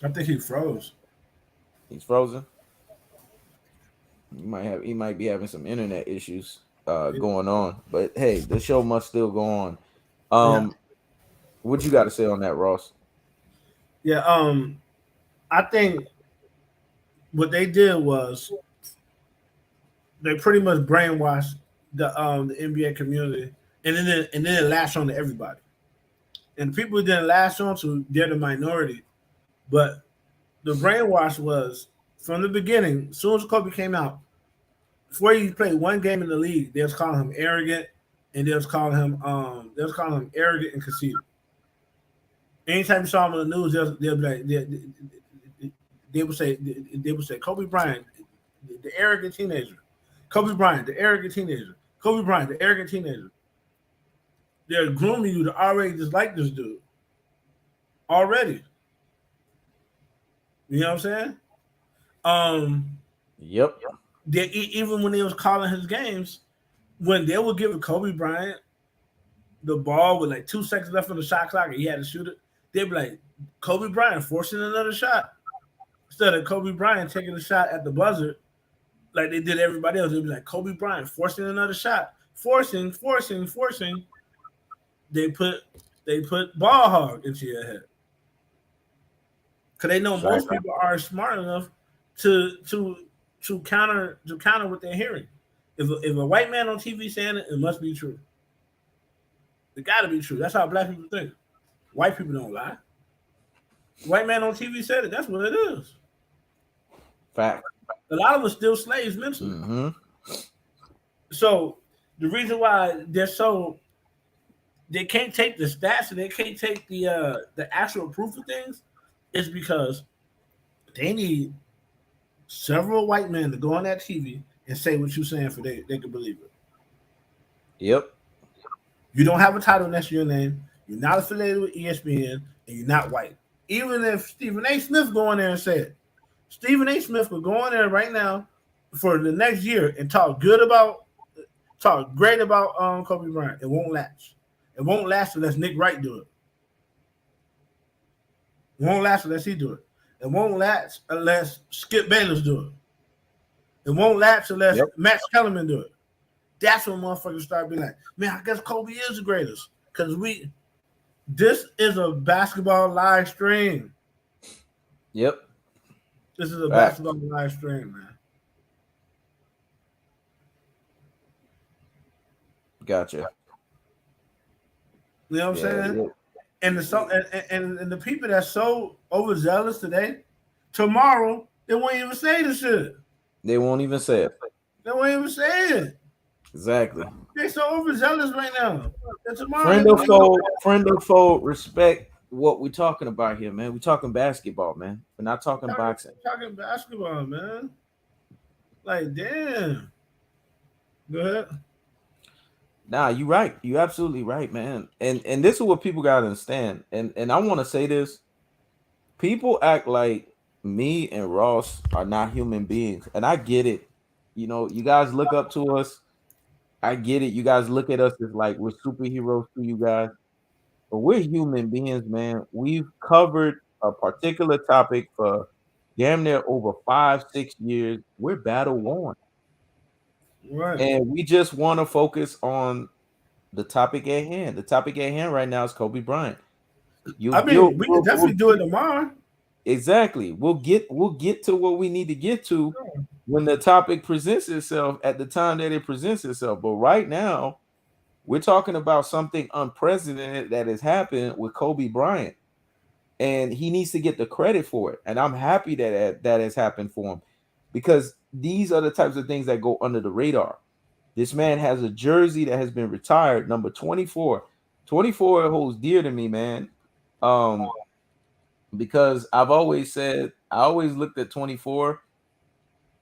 I think he froze. He's frozen. He might be having some internet issues going on. But hey, the show must still go on. Yeah, What you got to say on that, Ross? yeah. I think what they did was they pretty much brainwashed the NBA community, and then it latched on to everybody. And the people who didn't latch on to, they're the minority. But the brainwash was from the beginning. As soon as Kobe came out, before he played one game in the league, they was calling him arrogant, and they was calling him arrogant and conceited. Anytime you saw him on the news, they'll be like they would say Kobe Bryant, the arrogant teenager, Kobe Bryant, the arrogant teenager, Kobe Bryant, the arrogant teenager. They're grooming you to already dislike this dude already. You know what I'm saying? Um, Yep. even when they was calling his games, when they were giving Kobe Bryant the ball with like 2 seconds left on the shot clock and he had to shoot it, they'd be like, Kobe Bryant forcing another shot. Instead of Kobe Bryant taking a shot at the buzzer like they did everybody else, they'd be like, Kobe Bryant forcing another shot. Forcing. They put ball hog into your head. Because they know most people are smart enough to counter what they're hearing. If a white man on TV saying it, it must be true. It got to be true. That's how black people think. White people don't lie. White man on TV said it. That's what it is. Fact. A lot of us still slaves mentally. Mm-hmm. So the reason why they can't take the stats and they can't take the actual proof of things is because they need several white men to go on that TV and say what you're saying for they can believe it. Yep. You don't have a title next to your name. You're not affiliated with ESPN, and you're not white. Even if Stephen A. Smith go in there and say it, Stephen A. Smith could go in there right now for the next year and talk great about Kobe Bryant. It won't last. It won't last unless Nick Wright do it. It won't last unless he do it. It won't last unless Skip Bayless do it. It won't last unless Max Kellerman do it. That's when motherfuckers start being like, man, I guess Kobe is the greatest. Because this is a basketball live stream. Yep. This is a basketball live stream, man. Gotcha. You know what I'm saying? Yeah. And the people that's so overzealous today, tomorrow they won't even say the shit. They won't even say it. They won't even say it. Exactly. They're so overzealous right now. And tomorrow, friend or foe, respect what we're talking about here, man. We're talking basketball, man. We're not talking boxing. Talking basketball, man. Like, damn. Go ahead. Nah, you're right. You're absolutely right, man. And this is what people gotta understand. And I want to say this. People act like me and Ross are not human beings, and I get it. You know, you guys look up to us. I get it. You guys look at us as like we're superheroes to you guys, but we're human beings, man. We've covered a particular topic for damn near over 5-6 years. We're battle worn. Right. And we just want to focus on the topic at hand. The topic at hand right now is Kobe Bryant. We can definitely do it tomorrow. Exactly. We'll get to what we need to get to when the topic presents itself at the time that it presents itself. But right now, we're talking about something unprecedented that has happened with Kobe Bryant. And he needs to get the credit for it. And I'm happy that has happened for him, because these are the types of things that go under the radar. This man has a jersey that has been retired, number 24. 24 holds dear to me, man. Because I've always said, I always looked at 24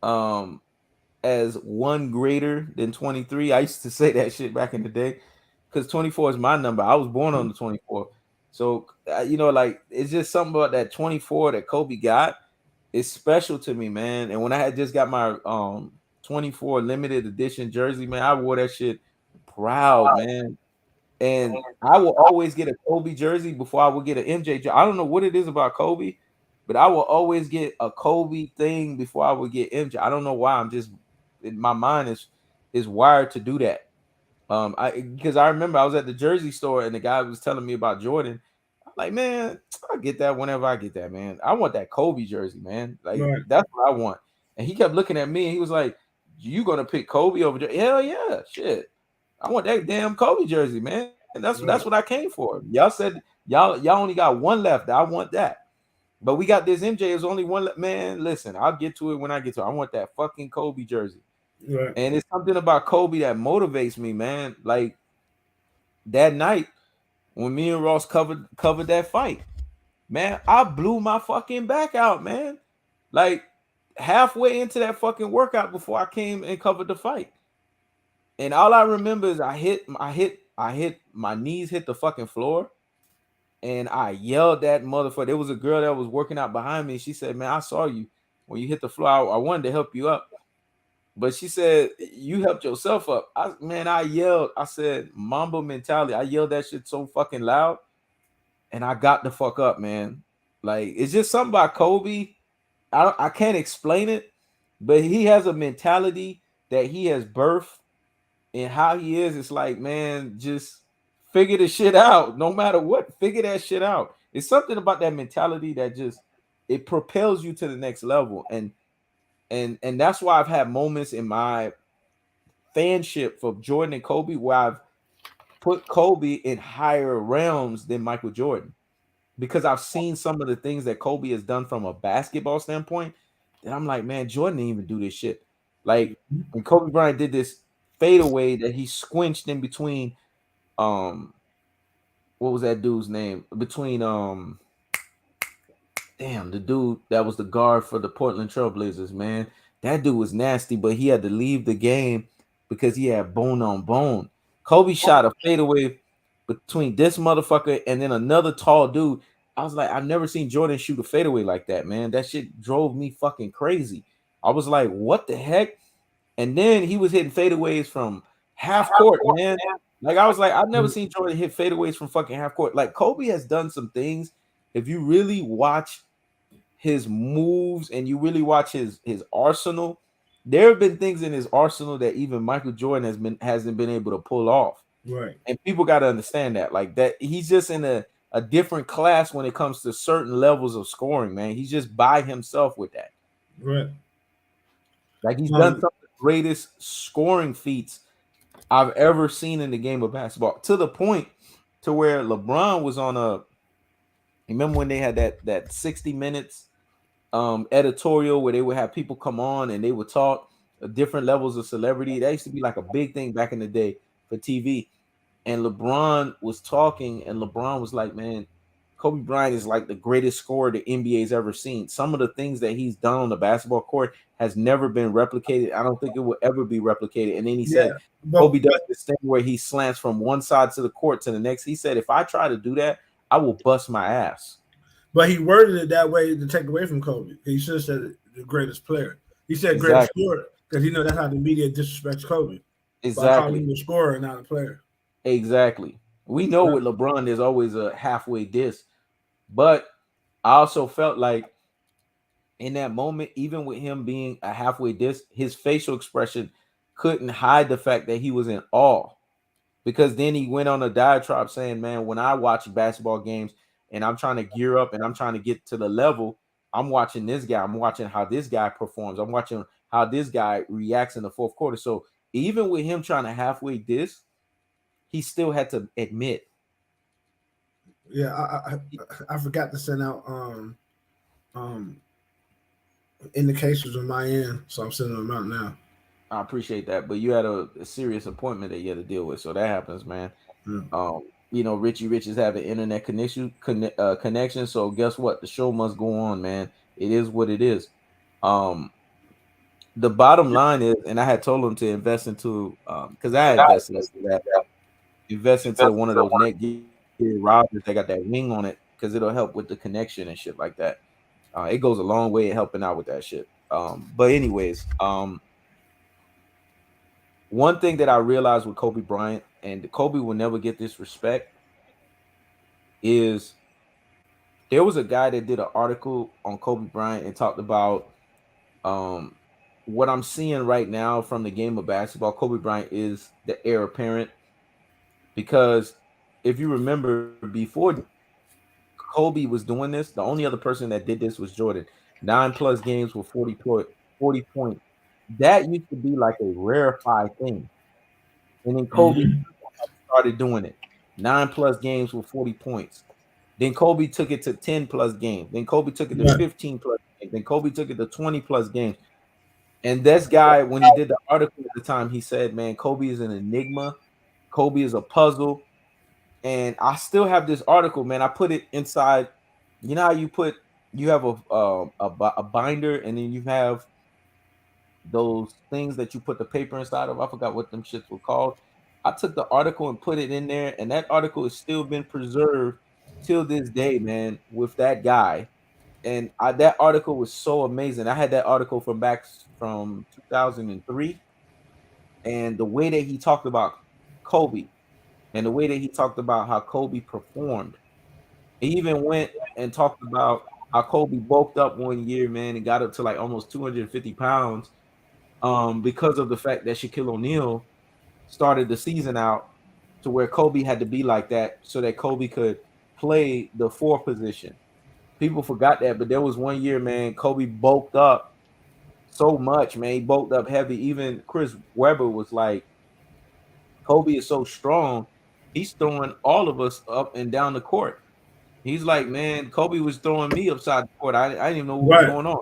as one greater than 23. I used to say that shit back in the day because 24 is my number. I was born on the 24. So, like, it's just something about that 24 that Kobe got. It's special to me, man. And when I had just got my 24 limited edition jersey, man, I wore that shit proud, man. And I will always get a Kobe jersey before I would get an MJ jersey. I don't know what it is about Kobe, but I will always get a Kobe thing before I would get MJ. I don't know why. my mind is wired to do that. I because I remember I was at the jersey store and the guy was telling me about Jordan. I'm like, man, I get that whenever I get that, man. I want that Kobe jersey, man. Like Right, that's what I want. And he kept looking at me and he was like, "You gonna pick Kobe over Jordan?" Hell yeah, shit. I want that damn Kobe jersey, man. That's what I right, came for. Y'all said y'all only got one left. I want that. But we got this MJ. Is only one left. Man, listen, I'll get to it when I get to it. I want that fucking Kobe jersey. right, And it's something about Kobe that motivates me, man. Like that night when me and Ross covered that fight, man, I blew my fucking back out, man. Like halfway into that fucking workout before I came and covered the fight. And all I remember is I hit my knees hit the fucking floor and I yelled that motherfucker. There was a girl that was working out behind me. She said, "Man, I saw you when you hit the floor. I wanted to help you up." But she said, "You helped yourself up." I yelled. I said, "Mamba mentality." I yelled that shit so fucking loud, and I got the fuck up, man. Like it's just something about Kobe. I can't explain it, but he has a mentality that he has birthed, and how he is. It's like, man, just figure the shit out. No matter what, figure that shit out. It's something about that mentality that just it propels you to the next level, and that's why I've had moments in my fanship for Jordan and Kobe where I've put Kobe in higher realms than Michael Jordan because I've seen some of the things that Kobe has done from a basketball standpoint. That I'm like, man, Jordan didn't even do this shit. Like when Kobe Bryant did this fadeaway that he squinched in between, um, what was that dude's name? Between damn, the dude that was the guard for the Portland Trailblazers, man. That dude was nasty, but he had to leave the game because he had bone on bone. Kobe shot a fadeaway between this motherfucker and then another tall dude. I was like, I've never seen Jordan shoot a fadeaway like that, man. That shit drove me fucking crazy. I was like, what the heck? And then he was hitting fadeaways from half court, man. Like I was like, I've never seen Jordan hit fadeaways from fucking half court. Like Kobe has done some things. If you really watch his moves and you really watch his arsenal, there have been things in his arsenal that even Michael Jordan hasn't been able to pull off. right, And people got to understand that. Like that he's just in a different class when it comes to certain levels of scoring, man. He's just by himself with that. right. Like he's done Um, some of the greatest scoring feats I've ever seen in the game of basketball to the point to where LeBron was on a remember when they had that 60 minutes editorial where they would have people come on and they would talk different levels of celebrity. That used to be like a big thing back in the day for TV. And LeBron was talking, and LeBron was like, "Man, Kobe Bryant is like the greatest scorer the NBA's ever seen. Some of the things that he's done on the basketball court has never been replicated. I don't think it will ever be replicated." And then he yeah, said, but "Kobe does this thing where he slants from one side to the court to the next." He said, "If I try to do that, I will bust my ass." but he worded it that way to take away from Kobe. He should have said the greatest player. He said greatest Exactly. scorer because you know that's how the media disrespects Kobe by calling Exactly. him a scorer and not a player. Exactly. We know with LeBron, there's always a halfway diss, but I also felt like in that moment, even with him being a halfway diss, his facial expression couldn't hide the fact that he was in awe. Because then he went on a diatribe saying, "Man, when I watch basketball games and I'm trying to gear up and I'm trying to get to the level, I'm watching this guy. I'm watching how this guy performs. I'm watching how this guy reacts in the fourth quarter." So even with him trying to halfway diss, he still had to admit. Yeah, I forgot to send out um indications on my end, so I'm sending them out now. I appreciate that, but you had a serious appointment that you had to deal with, so that happens, man. Yeah. Richie Rich is having internet connection. So guess what? The show must go on, man. It is what it is. Um, the bottom line is, and I had told him to invest into, because I invested into that, invest into one of those Netgear routers that got that wing on it, because it'll help with the connection and shit like that. It goes a long way in helping out with that shit. But anyways, one thing that I realized with Kobe Bryant, and Kobe will never get this respect, is there was a guy that did an article on Kobe Bryant and talked about um what I'm seeing right now from the game of basketball, Kobe Bryant is the heir apparent because if you remember before Kobe was doing this, the only other person that did this was Jordan. 9+ games with 40 points. That used to be like a rarefied thing. And then Kobe Mm-hmm. started doing it. 9+ games with 40 points. Then Kobe took it to 10+ games. Then Kobe took it to Right. 15+ games. Then Kobe took it to 20+ games. And this guy, when he did the article at the time, he said, man, Kobe is an enigma. Kobe is a puzzle. And I still have this article, man. I put it inside. You know how you have a binder, and then you have those things that you put the paper inside of. I forgot what them shits were called. I took the article and put it in there, and that article has still been preserved till this day, man, with that guy. And that article was so amazing. I had that article from 2003, and the way that he talked about Kobe, and the way that he talked about how Kobe performed. He even went and talked about how Kobe bulked up one year, man, and got up to like almost 250 pounds because of the fact that Shaquille O'Neal started the season out to where Kobe had to be like that so that Kobe could play the four position. People forgot that, but there was one year, man, Kobe bulked up so much, man. He bulked up heavy. Even Chris Webber was like, Kobe is so strong, he's throwing all of us up and down the court. He's like, man, Kobe was throwing me upside the court. I didn't even know what was Right. going on.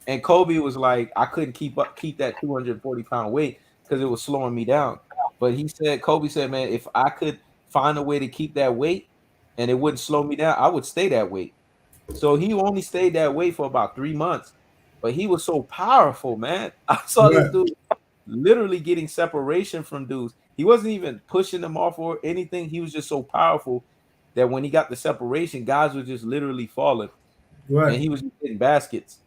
And Kobe was like, I couldn't keep that 240-pound weight because it was slowing me down. But Kobe said, man, if I could find a way to keep that weight and it wouldn't slow me down, I would stay that weight. So he only stayed that weight for about 3 months. But he was so powerful, man. I saw this Right. dude literally getting separation from dudes. He wasn't even pushing them off or anything. He was just so powerful that when he got the separation, guys were just literally falling, and Right. he was just hitting baskets.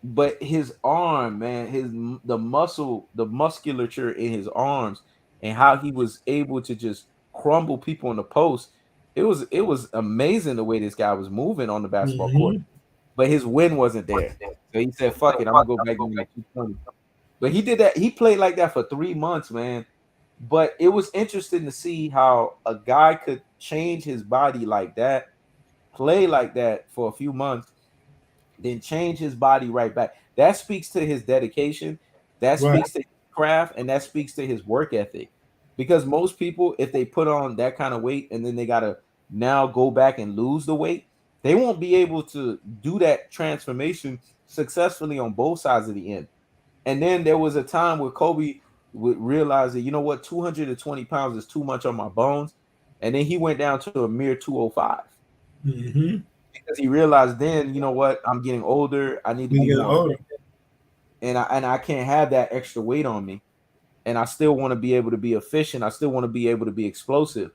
But his arm, man, the musculature in his arms, and how he was able to just crumble people in the post. It was amazing the way this guy was moving on the basketball court. Mm-hmm. But his win wasn't there. So he said, "Fuck it, I'm gonna go back down to 220." But he did that. He played like that for 3 months, man. But it was interesting to see how a guy could change his body like that, play like that for a few months, then change his body right back. That speaks to his dedication. That Right. speaks to his craft, and that speaks to his work ethic. Because most people, if they put on that kind of weight and then they gotta now go back and lose the weight, they won't be able to do that transformation successfully on both sides of the end. And then there was a time where Kobe would realize that, you know what, 220 pounds is too much on my bones. And then he went down to a mere 205 Mm-hmm. because he realized then, you know what, I'm getting older. I need to You be get more older. efficient, and I can't have that extra weight on me. And I still want to be able to be efficient. I still want to be able to be explosive.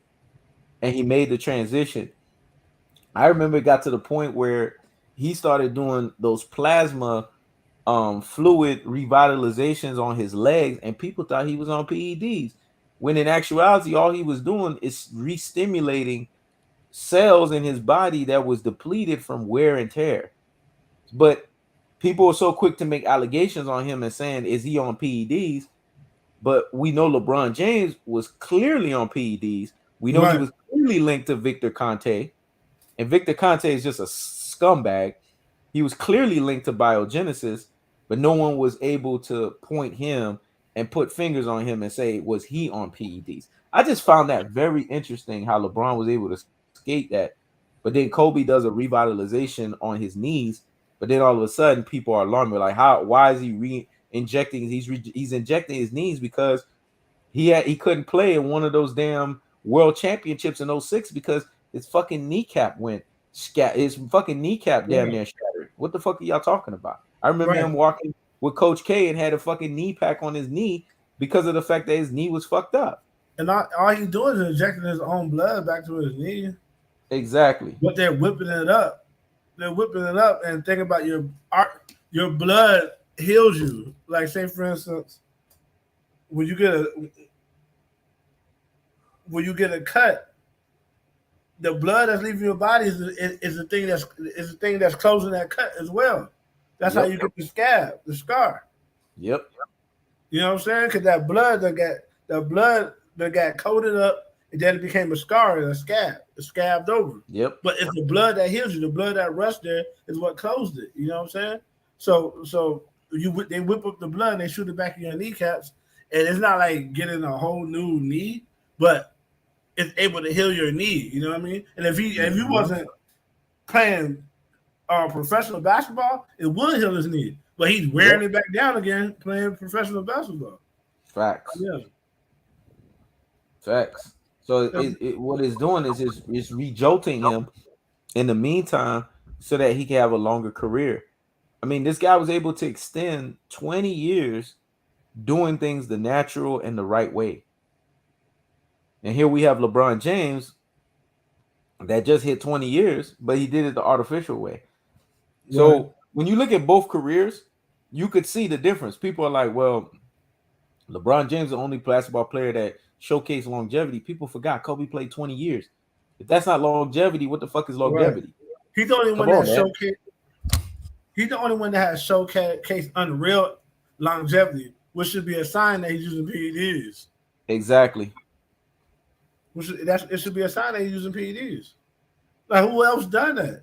And he made the transition. I remember it got to the point where he started doing those plasma fluid revitalizations on his legs, and people thought he was on PEDs. When in actuality, all he was doing is re-stimulating cells in his body that was depleted from wear and tear. But people are so quick to make allegations on him and saying, is he on PEDs? But we know LeBron James was clearly on PEDs. We know he Right. was clearly linked to Victor Conte, and Victor Conte is just a scumbag. He was clearly linked to biogenesis, but no one was able to point him and put fingers on him and say, was he on PEDs? I just found that very interesting how LeBron was able to skate that. But then Kobe does a revitalization on his knees, but then all of a sudden people are alarmed. They're like, why is he re-injecting? He's injecting his knees because he couldn't play in one of those damn world championships in '06 because his fucking kneecap his fucking kneecap damn Right. near shattered. What the fuck are y'all talking about? I remember Right. him walking with Coach K and had a fucking knee pack on his knee because of the fact that his knee was fucked up. And all he's doing is injecting his own blood back to his knee, Exactly. but they're whipping it up. They're whipping it up, and think about your blood heals you. Like, say for instance, when you get a when you get a cut, the blood that's leaving your body is the thing that's closing that cut as well. That's how Yep. you get the scab, the scar. Yep. You know what I'm saying? Because that blood that got coated up, and then it became a scar and a scab. It scabbed over. Yep. But it's the blood that heals you. The blood that rushed there is what closed it. You know what I'm saying? So they whip up the blood and they shoot it back in your kneecaps, and it's not like getting a whole new knee, but it's able to heal your knee. You know what I mean? And if he Mm-hmm. wasn't playing professional basketball, it would heal his knee. But he's wearing Yep. it back down again playing professional basketball. Facts. Yeah. Facts. So what it's doing is it's rejolting him in the meantime so that he can have a longer career. I mean, this guy was able to extend 20 years doing things the natural and the right way. And here we have LeBron James that just hit 20 years, but he did it the artificial way. Right. So when you look at both careers, you could see the difference. People are like, well, LeBron James is the only basketball player that showcased longevity. People forgot Kobe played 20 years. If that's not longevity, what the fuck is Right. longevity? He's the only Come one that on, has man. showcased. He's the only one that has showcased unreal longevity, which should be a sign that he's using PEDs. Exactly. It should be a sign that he's using PEDs. Like who else done that?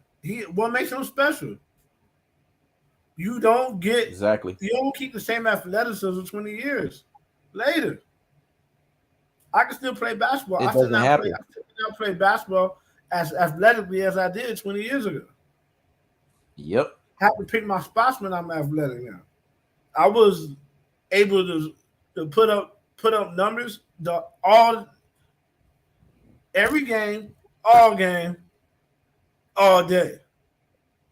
What makes him special? You don't get Exactly. you don't keep the same athleticism 20 years later. I can still play basketball. It doesn't happen. I still cannot play basketball as athletically as I did 20 years ago. Yep. Have to pick my spots when I'm athletic now. I was able to put up numbers all every game, all game, all day.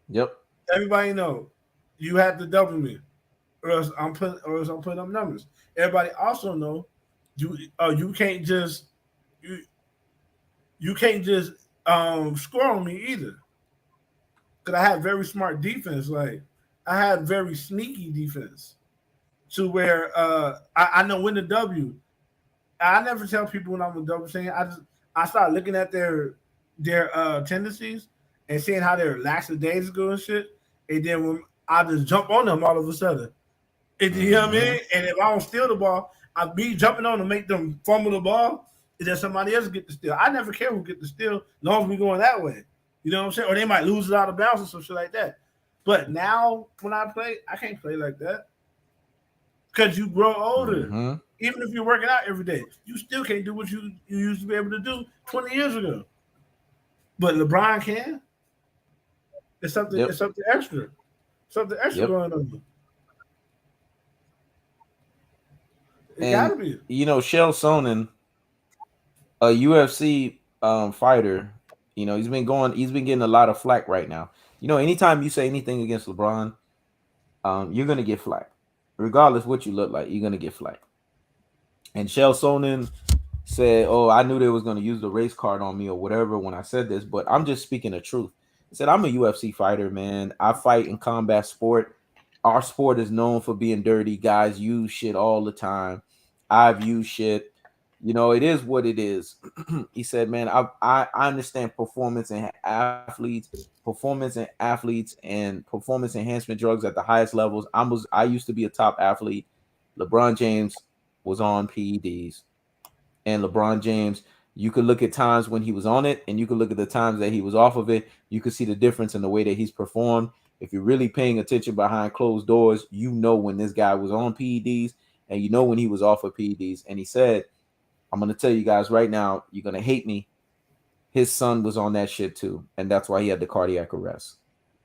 Yep. Everybody know you have to double me, or else I'm putting up numbers. Everybody also know you can't just you you can't just score on me either. Because I had very smart defense. Like I had very sneaky defense to where I know when to W. I never tell people when I'm a double saying. I start looking at their tendencies and seeing how they're lackadaisical and shit, and then when I just jump on them all of a sudden. And, you know what I Mm-hmm. mean? And if I don't steal the ball, I be jumping on to make them fumble the ball, and then somebody else get the steal. I never care who get the steal, as long as we going that way. You know what I'm saying? Or they might lose it out of bounds or some shit like that. But now when I play, I can't play like that because you grow older. Mm-hmm. Even if you're working out every day, you still can't do what you used to be able to do 20 years ago. But LeBron can. It's something. Yep. It's something extra. Something extra Yep. going on. It And gotta be. Shell Sonnen, a UFC fighter, he's been getting a lot of flack right now. Anytime you say anything against LeBron, you're gonna get flack. Regardless what you look like, you're gonna get flack. And Shell Sonnen said, "Oh, I knew they was gonna use the race card on me or whatever when I said this, but I'm just speaking the truth." He said, "I'm a UFC fighter, man. I fight in combat sport. Our sport is known for being dirty. Guys use shit all the time. I've used shit. It is what it is." He said, "Man, I understand performance and athletes and performance enhancement drugs at the highest levels. I used to be a top athlete. LeBron James was on PEDs, and LeBron James, you could look at times when he was on it, and you could look at the times that he was off of it. You could see the difference in the way that he's performed. If you're really paying attention behind closed doors, you know when this guy was on PEDs, and you know when he was off of PEDs." And he said, "I'm going to tell you guys right now, you're going to hate me. His son was on that shit too, and that's why he had the cardiac arrest."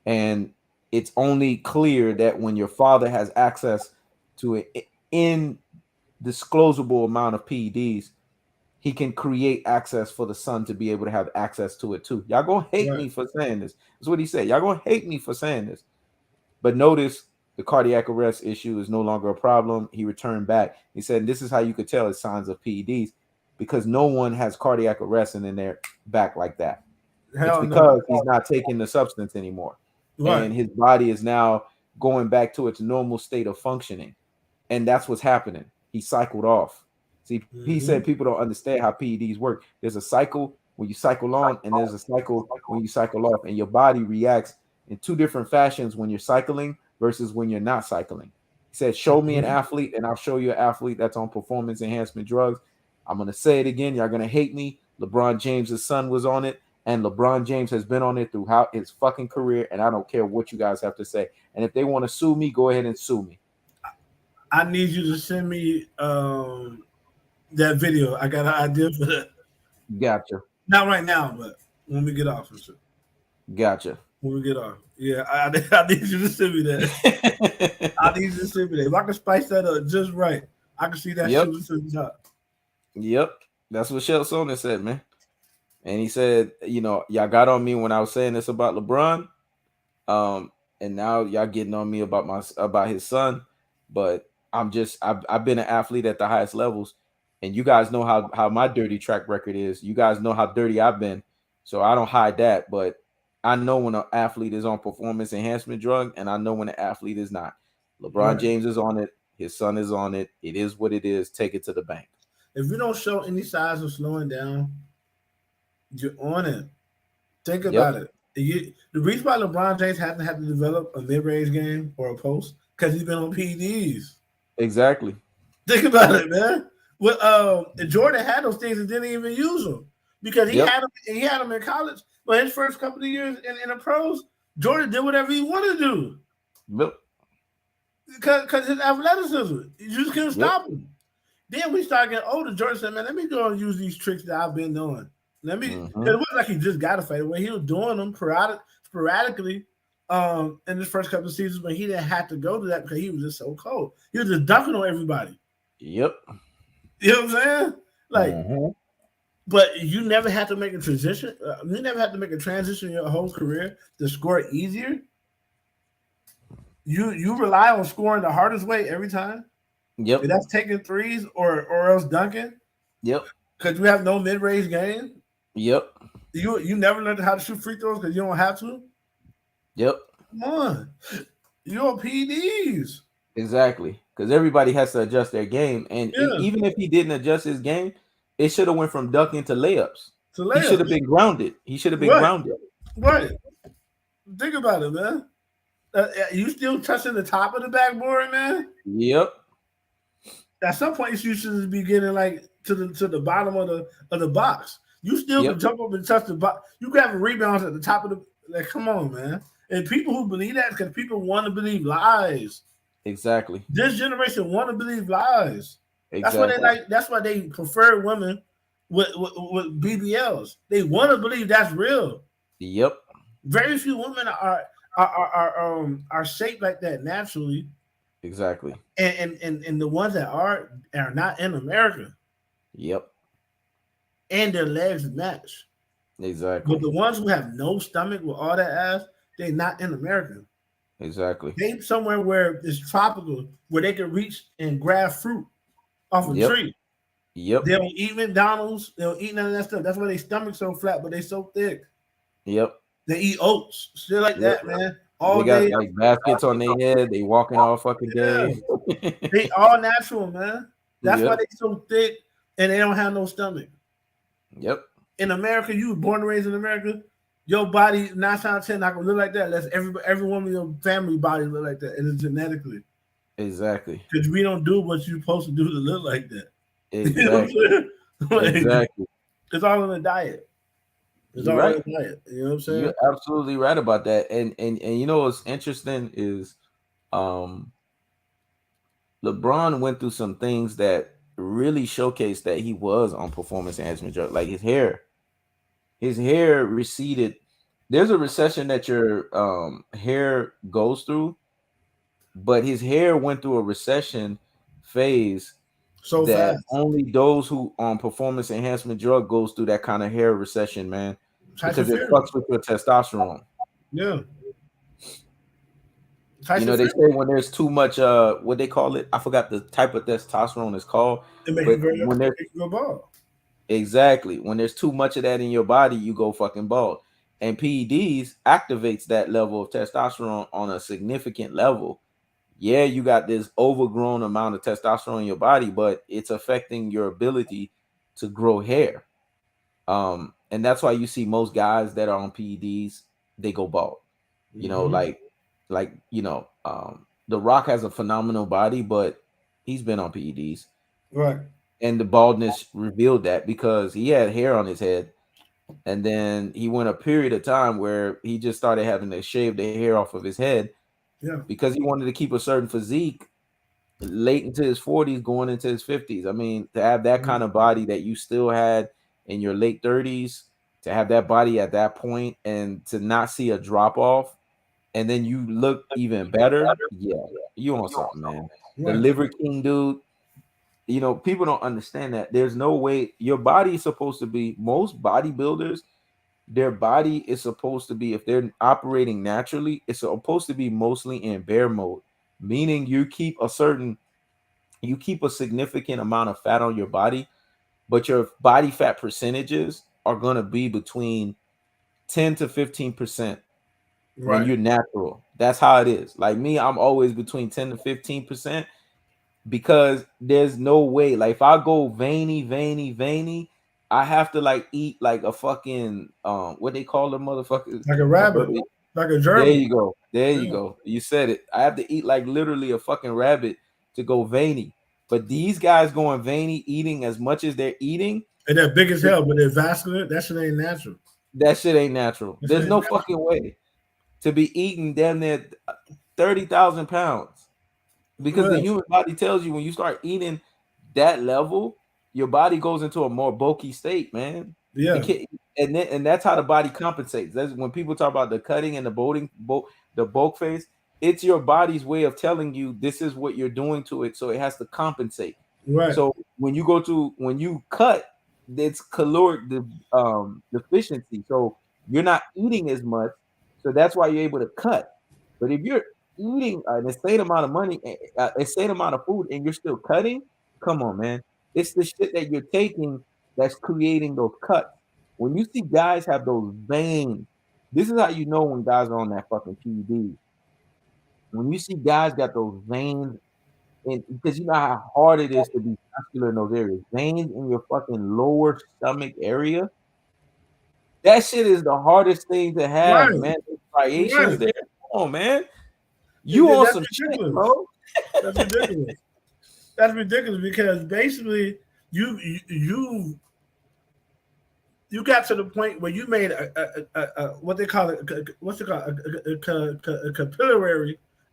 And it's only clear that when your father has access to an indisclosable amount of PEDs, he can create access for the son to be able to have access to it too. Y'all gonna hate Right. me for saying this. That's what he said. Y'all gonna hate me for saying this. But notice the cardiac arrest issue is no longer a problem. He returned back. He said, "This is how you could tell it's signs of PEDs, because no one has cardiac arrest and then they're back like that. It's Hell no. because he's not taking the substance anymore. Right. And his body is now going back to its normal state of functioning. And that's what's happening. He cycled off. See, he Mm-hmm. said people don't understand how PEDs work. There's a cycle when you cycle on, and there's a cycle when you cycle off, and your body reacts in two different fashions when you're cycling versus when you're not cycling. He said, "Show me an athlete, and I'll show you an athlete that's on performance enhancement drugs." I'm gonna say it again. Y'all gonna hate me. LeBron James' son was on it, and LeBron James has been on it throughout his fucking career. And I don't care what you guys have to say. And if they want to sue me, go ahead and sue me. I need you to send me that video. I got an idea for that. Gotcha. Not right now, but when we get off, for sure. Gotcha. When we get off, yeah, I need you to send me that. I need you to send me that. If I can spice that up just right, I can see that Yep. shooting to the top. Yep. That's what Shel Sonnen said, man. And he said, y'all got on me when I was saying this about LeBron. And now y'all getting on me about his son. But I've been an athlete at the highest levels. And you guys know how my dirty track record is. You guys know how dirty I've been. So I don't hide that. But I know when an athlete is on performance enhancement drug, and I know when an athlete is not. LeBron James is on it. His son is on it. It is what it is. Take it to the bank. If you don't show any signs of slowing down, you're on it. Think about it. The reason why LeBron James hasn't had to develop a mid-range game or a post because he's been on PEDs. Exactly. Think about it, man. Well, Jordan had those things and didn't even use them because he had them. He had them in college, but his first couple of years in the pros, Jordan did whatever he wanted to do. Yep. Because his athleticism, you just couldn't stop him. Then we started getting older. Jordan said, "Man, let me go and use these tricks that I've been doing. Let me." It wasn't like he just got a fadeaway. He was doing them sporadically in his first couple of seasons, but he didn't have to go to that because he was just so cold. He was just dunking on everybody. Yep. You know what I'm saying? Like, but you never have to make a transition. You never have to make a transition in your whole career to score easier. You rely on scoring the hardest way every time. Yep. And that's taking threes or else dunking. Yep. Because you have no mid-range game. Yep. You never learned how to shoot free throws because you don't have to. Yep. Come on. You're on PEDs. Exactly. Because everybody has to adjust their game. And even if he didn't adjust his game, it should have went from dunking to layups. He should have been grounded. He should have been grounded. Right. Think about it, man. You still touching the top of the backboard, man? Yep. At some point, you should be getting like to the bottom of the box. You still can jump up and touch the box. You grab rebounds at the top of the. Like, come on, man. And people who believe that because people want to believe lies. Exactly. This generation want to believe lies. Exactly. That's why they prefer women with BBLs. They want to believe that's real. Yep. Very few women are shaped like that naturally. Exactly. And the ones that are not in America. Yep. And their legs match. Exactly. But the ones who have no stomach with all that ass, they're not in America. Exactly. They somewhere where it's tropical, where they can reach and grab fruit off a tree. Yep. They don't eat McDonald's. They don't eat none of that stuff. That's why their stomach's so flat, but they so thick. Yep. They eat oats, shit like that, man. All they got like baskets on their head. They walking all fucking day. They all natural, man. That's why they so thick and they don't have no stomach. Yep. In America, you were born and raised in America. Your body 9 times out of 10 not gonna look like that. Unless every woman in your family body look like that, and it's genetically. Exactly. Because we don't do what you're supposed to do to look like that. Exactly. You know like, exactly. It's all in the diet. It's all in the diet. You know what I'm saying? You're absolutely right about that. And you know what's interesting is LeBron went through some things that really showcased that he was on performance enhancement drug. Like his hair receded. There's a recession that your hair goes through, but his hair went through a recession phase so that fast. Only those who on performance enhancement drug goes through that kind of hair recession, man, because it fucks with your testosterone. Yeah. You know, they say when there's too much what they call it, I forgot the type of testosterone it's called. Exactly. When there's too much of that in your body, you go fucking bald. And PEDs activates that level of testosterone on a significant level. Yeah, you got this overgrown amount of testosterone in your body, but it's affecting your ability to grow hair. And that's why you see most guys that are on PEDs, they go bald. You know, like The Rock has a phenomenal body, but he's been on PEDs. Right. And the baldness revealed that because he had hair on his head. And then he went a period of time where he just started having to shave the hair off of his head Yeah. because he wanted to keep a certain physique late into his 40s, going into his 50s. I mean, to have that kind of body that you still had in your late 30s, to have that body at that point and to not see a drop off, and then you look even better. Yeah, you on something, man. The Right. Liver King dude, you know, people don't understand that. There's no way your body is supposed to be, most bodybuilders, their body is supposed to be, if they're operating naturally, it's supposed to be mostly in bear mode, meaning you keep a significant amount of fat on your body, but your body fat percentages are going to be between 10 to 15% when Right. you're natural. That's how it is. Like me, I'm always between 10 to 15% because there's no way. Like if I go veiny, I have to like eat like a fucking what they call the motherfuckers. Like a My rabbit. brother, Like a there gerbil. you go. There you Yeah. go. You said it. I have to eat like literally a fucking rabbit to go veiny. But these guys going veiny, eating as much as they're eating, And they're big as hell, but they're vascular. That shit ain't natural. that shit ain't natural. That shit There's ain't no natural. fucking way to be eating damn near 30,000 pounds. Because the Right. human body tells you when you start eating that level, your body goes into a more bulky state, man. It Yeah. can, and that's how the body compensates. That's when people talk about the cutting and the bulk phase. It's your body's way of telling you this is what you're doing to it, so it has to compensate. Right. So when you cut, it's caloric deficiency. So you're not eating as much, so that's why you're able to cut. But if you're eating an insane amount of money, insane amount of food, and you're still cutting, come on, man. It's the shit that you're taking that's creating those cuts. When you see guys have those veins, this is how you know when guys are on that fucking PED. When you see guys got those veins, and because you know how hard it is to be muscular in those areas, veins in your fucking lower stomach area, that shit is the hardest thing to have, Right. man. Those striations Right. there. Come on, man. You on That's some shit, ridiculous. bro. That's ridiculous. That's ridiculous because basically you got to the point where you made a what they call it, what's it called, a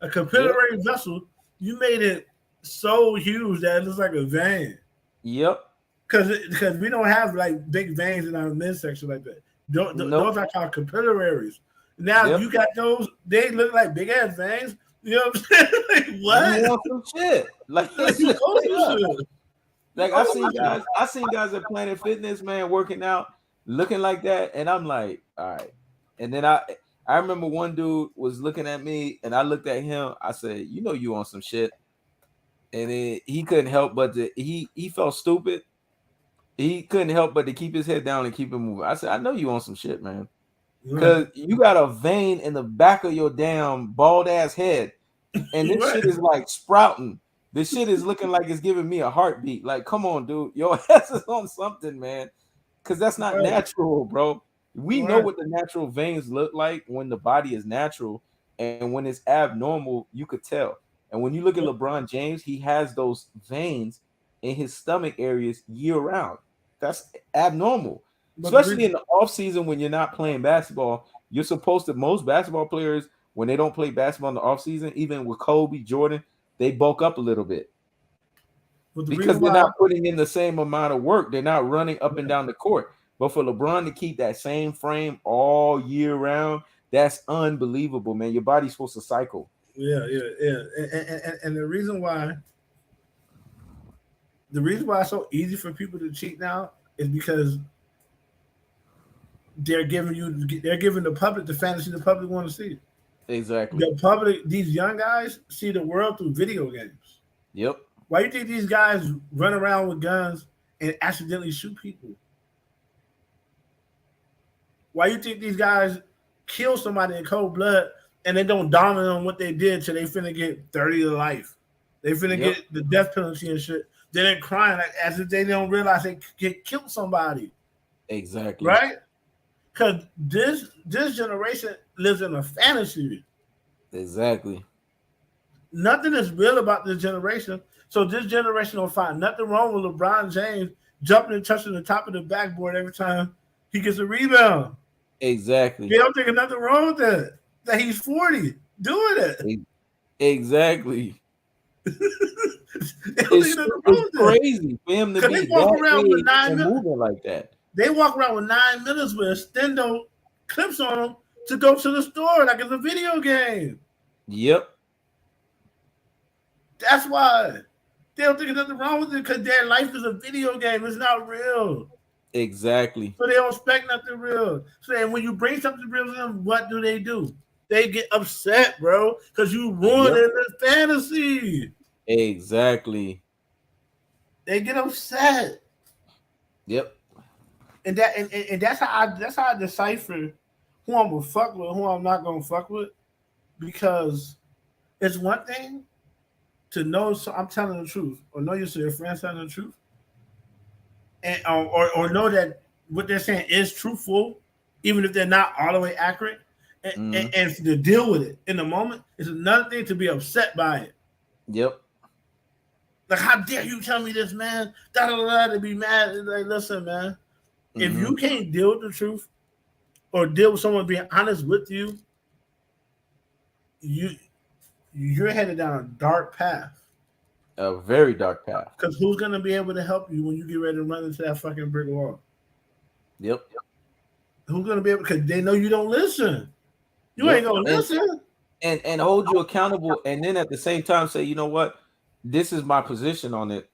Yep. capillary vessel. You made it so huge that it looks like a vein. Yep. Because we don't have like big veins in our midsection like that. Those Nope. are called capillaries. Now Yep. you got those; they look like big ass veins. You know what I'm saying? Like You what? want some shit. Like Like, it's you just own straight some up. shit. You Like own some shit. I seen guys at Planet Fitness, man, working out, looking like that, and I'm like, all right. And then I remember one dude was looking at me, and I looked at him. I said, you know, you on some shit, and then he couldn't help but he felt stupid. He couldn't help but to keep his head down and keep it moving. I said, I know you on some shit, man, Right, because you got a vein in the back of your damn bald ass head. And this right, shit is like sprouting. This shit is looking like it's giving me a heartbeat. Like, come on, dude. Your ass is on something, man. Because that's not right, natural, bro. We know right. what the natural veins look like when the body is natural. And when it's abnormal, you could tell. And when you look at LeBron James, he has those veins in his stomach areas year round. That's abnormal. But the Especially reason, in the off season when you're not playing basketball. You're supposed to, most basketball players when they don't play basketball in the offseason, even with Kobe, Jordan, they bulk up a little bit but the because reason they're why, not putting in the same amount of work. They're not running up and down the court. But for LeBron to keep that same frame all year round, that's unbelievable, man. Your body's supposed to cycle. yeah, and the reason why it's so easy for people to cheat now is because they're giving the public the fantasy the public want to see. Exactly. The public, these young guys see the world through video games. Yep. Why do you think these guys run around with guns and accidentally shoot people? Why you think these guys kill somebody in cold blood and they don't dominate on what they did till they finna get 30 to life? They finna Yep. get the death penalty and shit. They're crying like, as if they don't realize they get killed somebody, Exactly. right? Because this generation lives in a fantasy. Exactly. Nothing is real about this generation. So this generation will find nothing wrong with LeBron James jumping and touching the top of the backboard every time he gets a rebound. They Exactly. don't think nothing wrong with that. That he's 40 doing it. E- Exactly. They don't think nothing It's wrong with that. crazy for him to Because they be walk that around with big 9 minutes. and moving like that. They walk around with 9 minutes with extendo clips on them to go to the store like it's a video game. Yep. That's why they don't think there's nothing wrong with it because their life is a video game. It's not real. Exactly. So they don't expect nothing real. So then when you bring something real to them, what do? They get upset, bro, because you ruined their fantasy. Exactly. They get upset. Yep. And that's how I decipher who I'm gonna fuck with, who I'm not gonna fuck with. Because it's one thing to know I'm telling the truth, or know your friend's telling the truth, and or know that what they're saying is truthful, even if they're not all the way accurate, and to deal with it in the moment. It's another thing to be upset by it. Yep. Like, how dare you tell me this, man? Da da da. To be mad. Like, listen, man. If you can't deal with the truth, or deal with someone being honest with you, you're headed down a dark path. A very dark path. Because who's gonna be able to help you when you get ready to run into that fucking brick wall? Yep. Who's gonna be able? Because they know you don't listen. You ain't gonna listen. And hold you accountable, and then at the same time say, you know what, this is my position on it.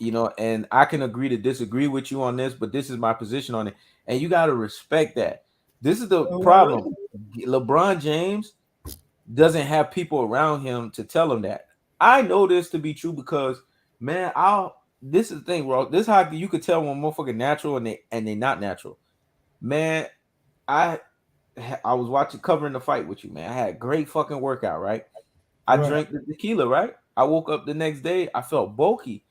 You know, and I can agree to disagree with you on this, but this is my position on it, and you got to respect that. This is the problem. LeBron James doesn't have people around him to tell him that. I know this to be true because, man, this is the thing, bro. This is how you could tell when motherfucking natural and they not natural. Man, I was covering the fight with you, man. I had a great fucking workout, right? I drank the tequila, right? I woke up the next day, I felt bulky.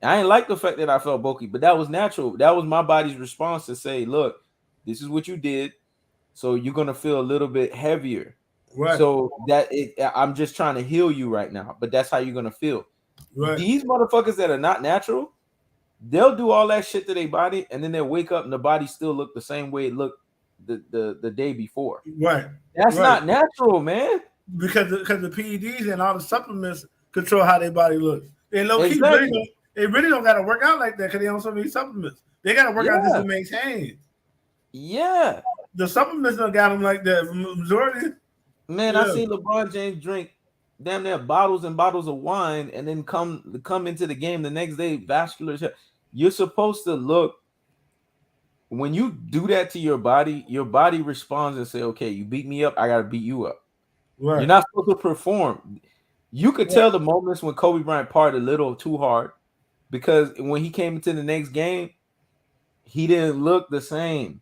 I didn't like the fact that I felt bulky, but that was natural. That was my body's response to say, look, this is what you did. So you're gonna feel a little bit heavier. Right. So I'm just trying to heal you right now, but that's how you're gonna feel. Right. These motherfuckers that are not natural, they'll do all that shit to their body, and then they'll wake up and the body still look the same way it looked the day before. Right. That's not natural, man. Because the PEDs and all the supplements control how their body looks. They low key they really don't gotta work out like that because they don't so many supplements. They gotta work out just to maintain. Yeah. The supplements don't got them like that. Majority. Man, I seen LeBron James drink damn near bottles and bottles of wine and then come into the game the next day vascular. You're supposed to look. When you do that to your body responds and say, okay, you beat me up, I gotta beat you up. Right. You're not supposed to perform. You could tell the moments when Kobe Bryant partied a little too hard because when he came into the next game, he didn't look the same.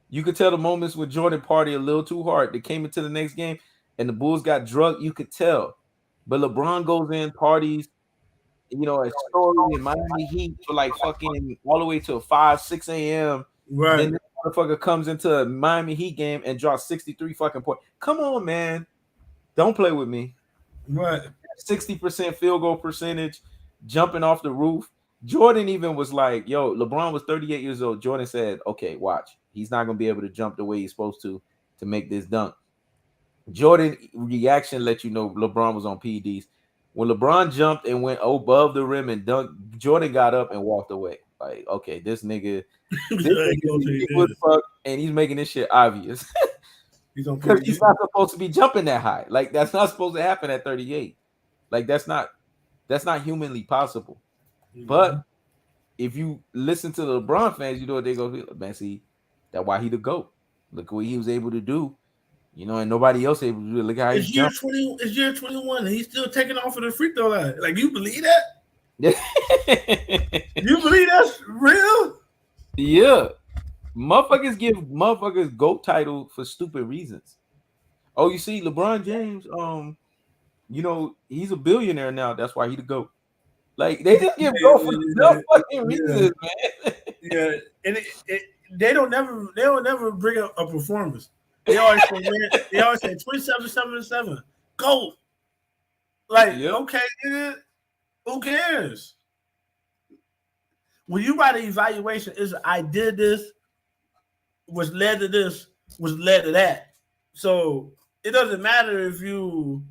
You could tell the moments when Jordan partied a little too hard. They came into the next game and the Bulls got drugged. You could tell. But LeBron goes in, parties, you know, a story in Miami Heat for like fucking all the way till 5, 6 a.m. Right. Then this motherfucker comes into a Miami Heat game and drops 63 fucking points. Come on, man. Don't play with me. Right. 60% field goal percentage, jumping off the roof. Jordan even was like, yo, LeBron was 38 years old. Jordan said, okay, watch. He's not going to be able to jump the way he's supposed to make this dunk. Jordan reaction let you know LeBron was on PEDs. When LeBron jumped and went above the rim and dunked, Jordan got up and walked away. Like, okay, this nigga and he's making this shit obvious. Because he's not supposed to be jumping that high. Like, that's not supposed to happen at 38. Like, that's not humanly possible. Mm-hmm. But if you listen to the LeBron fans, you know what they go, man, see, that's why he the GOAT. Look what he was able to do. You know, and nobody else able to do it. Look how he's jumping. It's year 21, and he's still taking off of the free throw line. Like, you believe that? You believe that's real? Yeah. Motherfuckers give motherfuckers GOAT title for stupid reasons. Oh, you see, LeBron James, you know, he's a billionaire now. That's why he the GOAT. Like, they just give GOAT for no fucking reasons, man. Yeah, and they don't never bring up a performance. They always say 27-7-7. GOAT. Like, Yep. okay, nigga, who cares? When you write an evaluation, is I did this, which led to this, which led to that. So it doesn't matter if you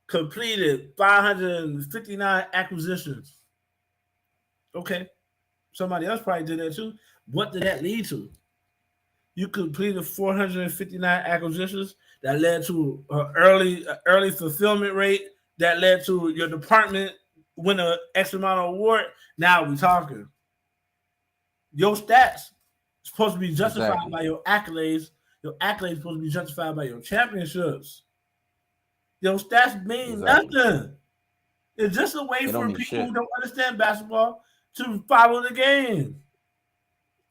completed 559 acquisitions. Okay, somebody else probably did that too. What did that lead to? You completed 459 acquisitions that led to an early fulfillment rate that led to your department win an X amount of award. Now we talking. Your stats supposed to be justified Exactly. by your accolades. Your accolades supposed to be justified by your championships. Your stats mean Exactly. nothing. It's just a way It don't for mean people shit. who don't understand basketball to follow the game.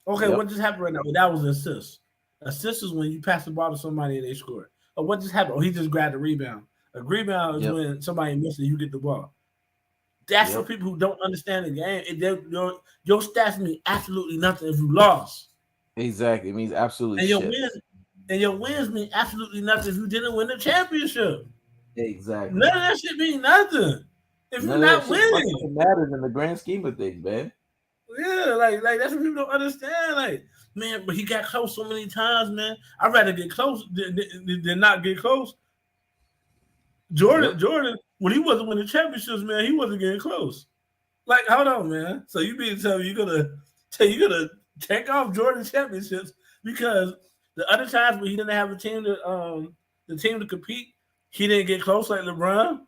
Okay, Yep. what just happened right now? Well, that was an assist. Assist is when you pass the ball to somebody and they score. Oh, what just happened? Oh, he just grabbed a rebound. A rebound is Yep. when somebody misses and you get the ball. That's for Yep. people who don't understand the game. Your stats mean absolutely nothing if you lost. Exactly. It means absolutely And your shit. wins and your wins mean absolutely nothing if you didn't win the championship. Exactly. None of that shit mean nothing if you're None of that not shit fucking winning. matters in the grand scheme of things, man. Yeah, like that's what people don't understand. Like, man, but he got close so many times, man. I'd rather get close than not get close. Yep. Jordan, when he wasn't winning championships, man, he wasn't getting close. Like, hold on, man. So you mean to tell me you're gonna take off Jordan championships because the other times when he didn't have the team to compete, he didn't get close like LeBron.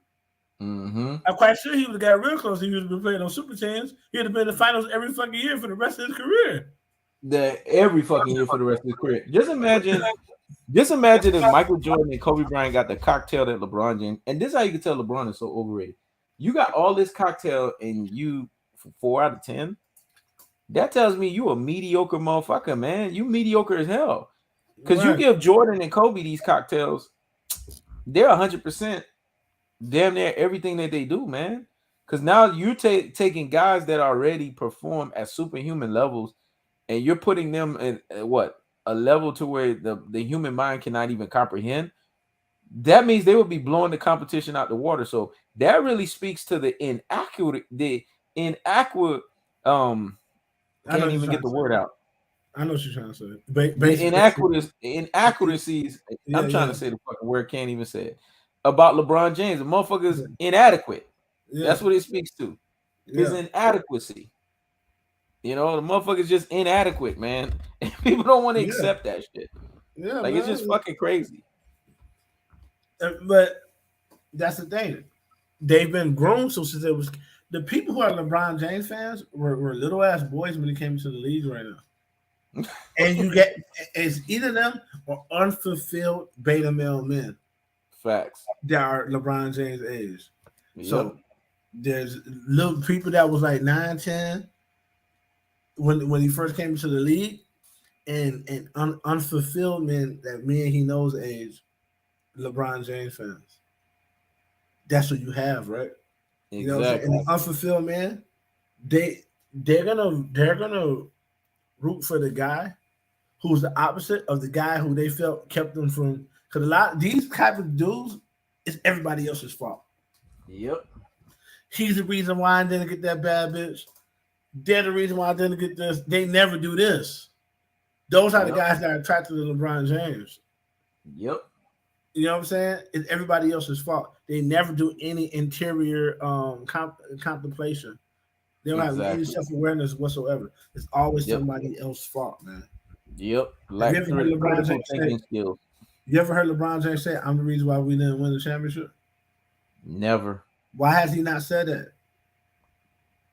Mm-hmm. I'm quite sure he would have got real close if he would have been playing on super teams. He'd have been in the finals every fucking year for the rest of his career. That every fucking year for the rest of his career. Just imagine if Michael Jordan and Kobe Bryant got the cocktail that LeBron James, and this is how you can tell LeBron is so overrated. You got all this cocktail and you 4 out of 10. That tells me you a mediocre motherfucker, man. You mediocre as hell. Because you Right. give Jordan and Kobe these cocktails, they're 100% damn near everything that they do, man. Because now you're taking guys that already perform at superhuman levels, and you're putting them in what, a level to where the human mind cannot even comprehend. That means they would be blowing the competition out the water. So that really speaks to the inaccurate. I know Can't what you're even trying get to the say. word out. I know what you're trying to say. The Basically, inaccuracies. yeah, I'm trying yeah, to say the fucking word, can't even say it. About LeBron James, the motherfucker's inadequate. yeah, That's what it speaks to. His yeah, inadequacy. The motherfucker's just inadequate, man. And people don't want to yeah, accept that shit. yeah, Like, it's just man. fucking crazy. But that's the thing. They've been grown so since it was the people who are LeBron James fans were little ass boys when he came to the league right now. And you get it's either them or unfulfilled beta male men Facts. that are LeBron James age. Yep. So there's little people that was like 9, 10 when he first came into the league, and unfulfilled men that me and he knows age LeBron James fans. That's what you have, right? You know what I'm saying? Exactly. And the unfulfilled man, they they're gonna root for the guy who's the opposite of the guy who they felt kept them from. Because a lot of these type of dudes, it's everybody else's fault. Yep. He's the reason why I didn't get that bad bitch. They're the reason why I didn't get this. They never do this. Those are the Yep. guys that are attracted to LeBron James. Yep. You know what I'm saying? It's everybody else's fault. They never do any interior contemplation. They don't have any Exactly. self awareness whatsoever. It's always Yep. somebody else's fault, man. Yep. Have you Lack ever heard LeBron critical James say? thinking skills. You ever heard LeBron James say, "I'm the reason why we didn't win the championship"? Never. Why has he not said that?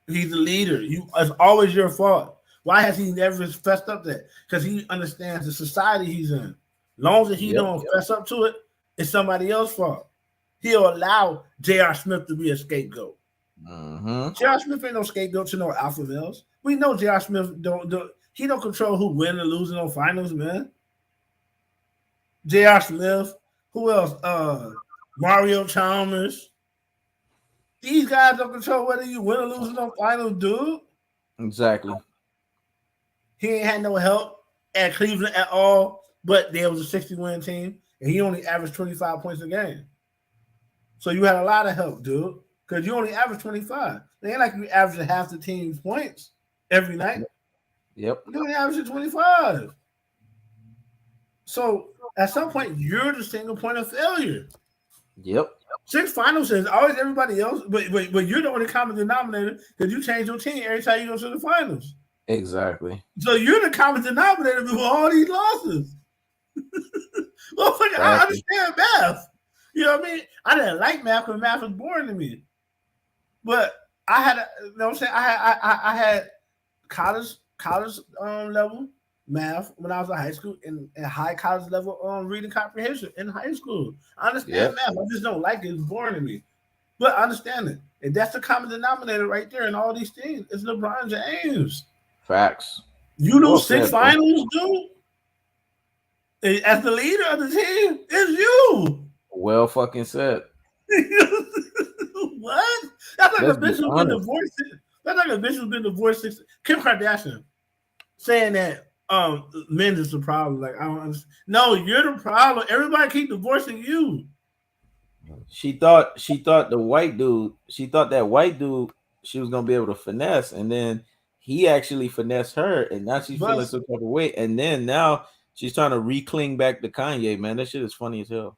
He's the leader. It's always your fault. Why has he never fessed up that? Because he understands the society he's in. Long as he Yep. don't fess up to it, it's somebody else's fault. He'll allow J.R. Smith to be a scapegoat. Mm-hmm. J.R. Smith ain't no scapegoat to no alpha males. We know J.R. Smith he don't control who win or lose in no finals, man. J.R. Smith, who else? Mario Chalmers. These guys don't control whether you win or lose in no finals, dude. Exactly. He ain't had no help at Cleveland at all, but there was a 60-win team, and he only averaged 25 points a game. So you had a lot of help, dude. Because you only average 25. It ain't like you average half the team's points every night. Yep. You only average 25. So at some point, you're the single point of failure. Yep. Six finals is always everybody else, but you're the only common denominator because you change your team every time you go to the finals. Exactly. So you're the common denominator before all these losses. Well, I Exactly. understand math. You know what I mean? I didn't like math because math was boring to me. But I had, you know what I'm saying? I had college level math when I was in high school and high college level reading comprehension in high school. I understand Yep. math. I just don't like it. It's boring to me. But I understand it. And that's the common denominator right there in all these things. It's LeBron James. Facts. You Well lose six said, bro. finals, dude. As the leader of the team, it's you. Well fucking said. What? That's like a Let's be bitch who's been honest. divorced. That's like a bitch who's been divorced. Kim Kardashian saying that men is the problem. Like I don't understand. No, you're the problem. Everybody keep divorcing you. She thought the white dude, she thought that white dude she was gonna be able to finesse, and then he actually finessed her, and now she's But feeling some type of way, and then now she's trying to recling back to Kanye, man. That shit is funny as hell.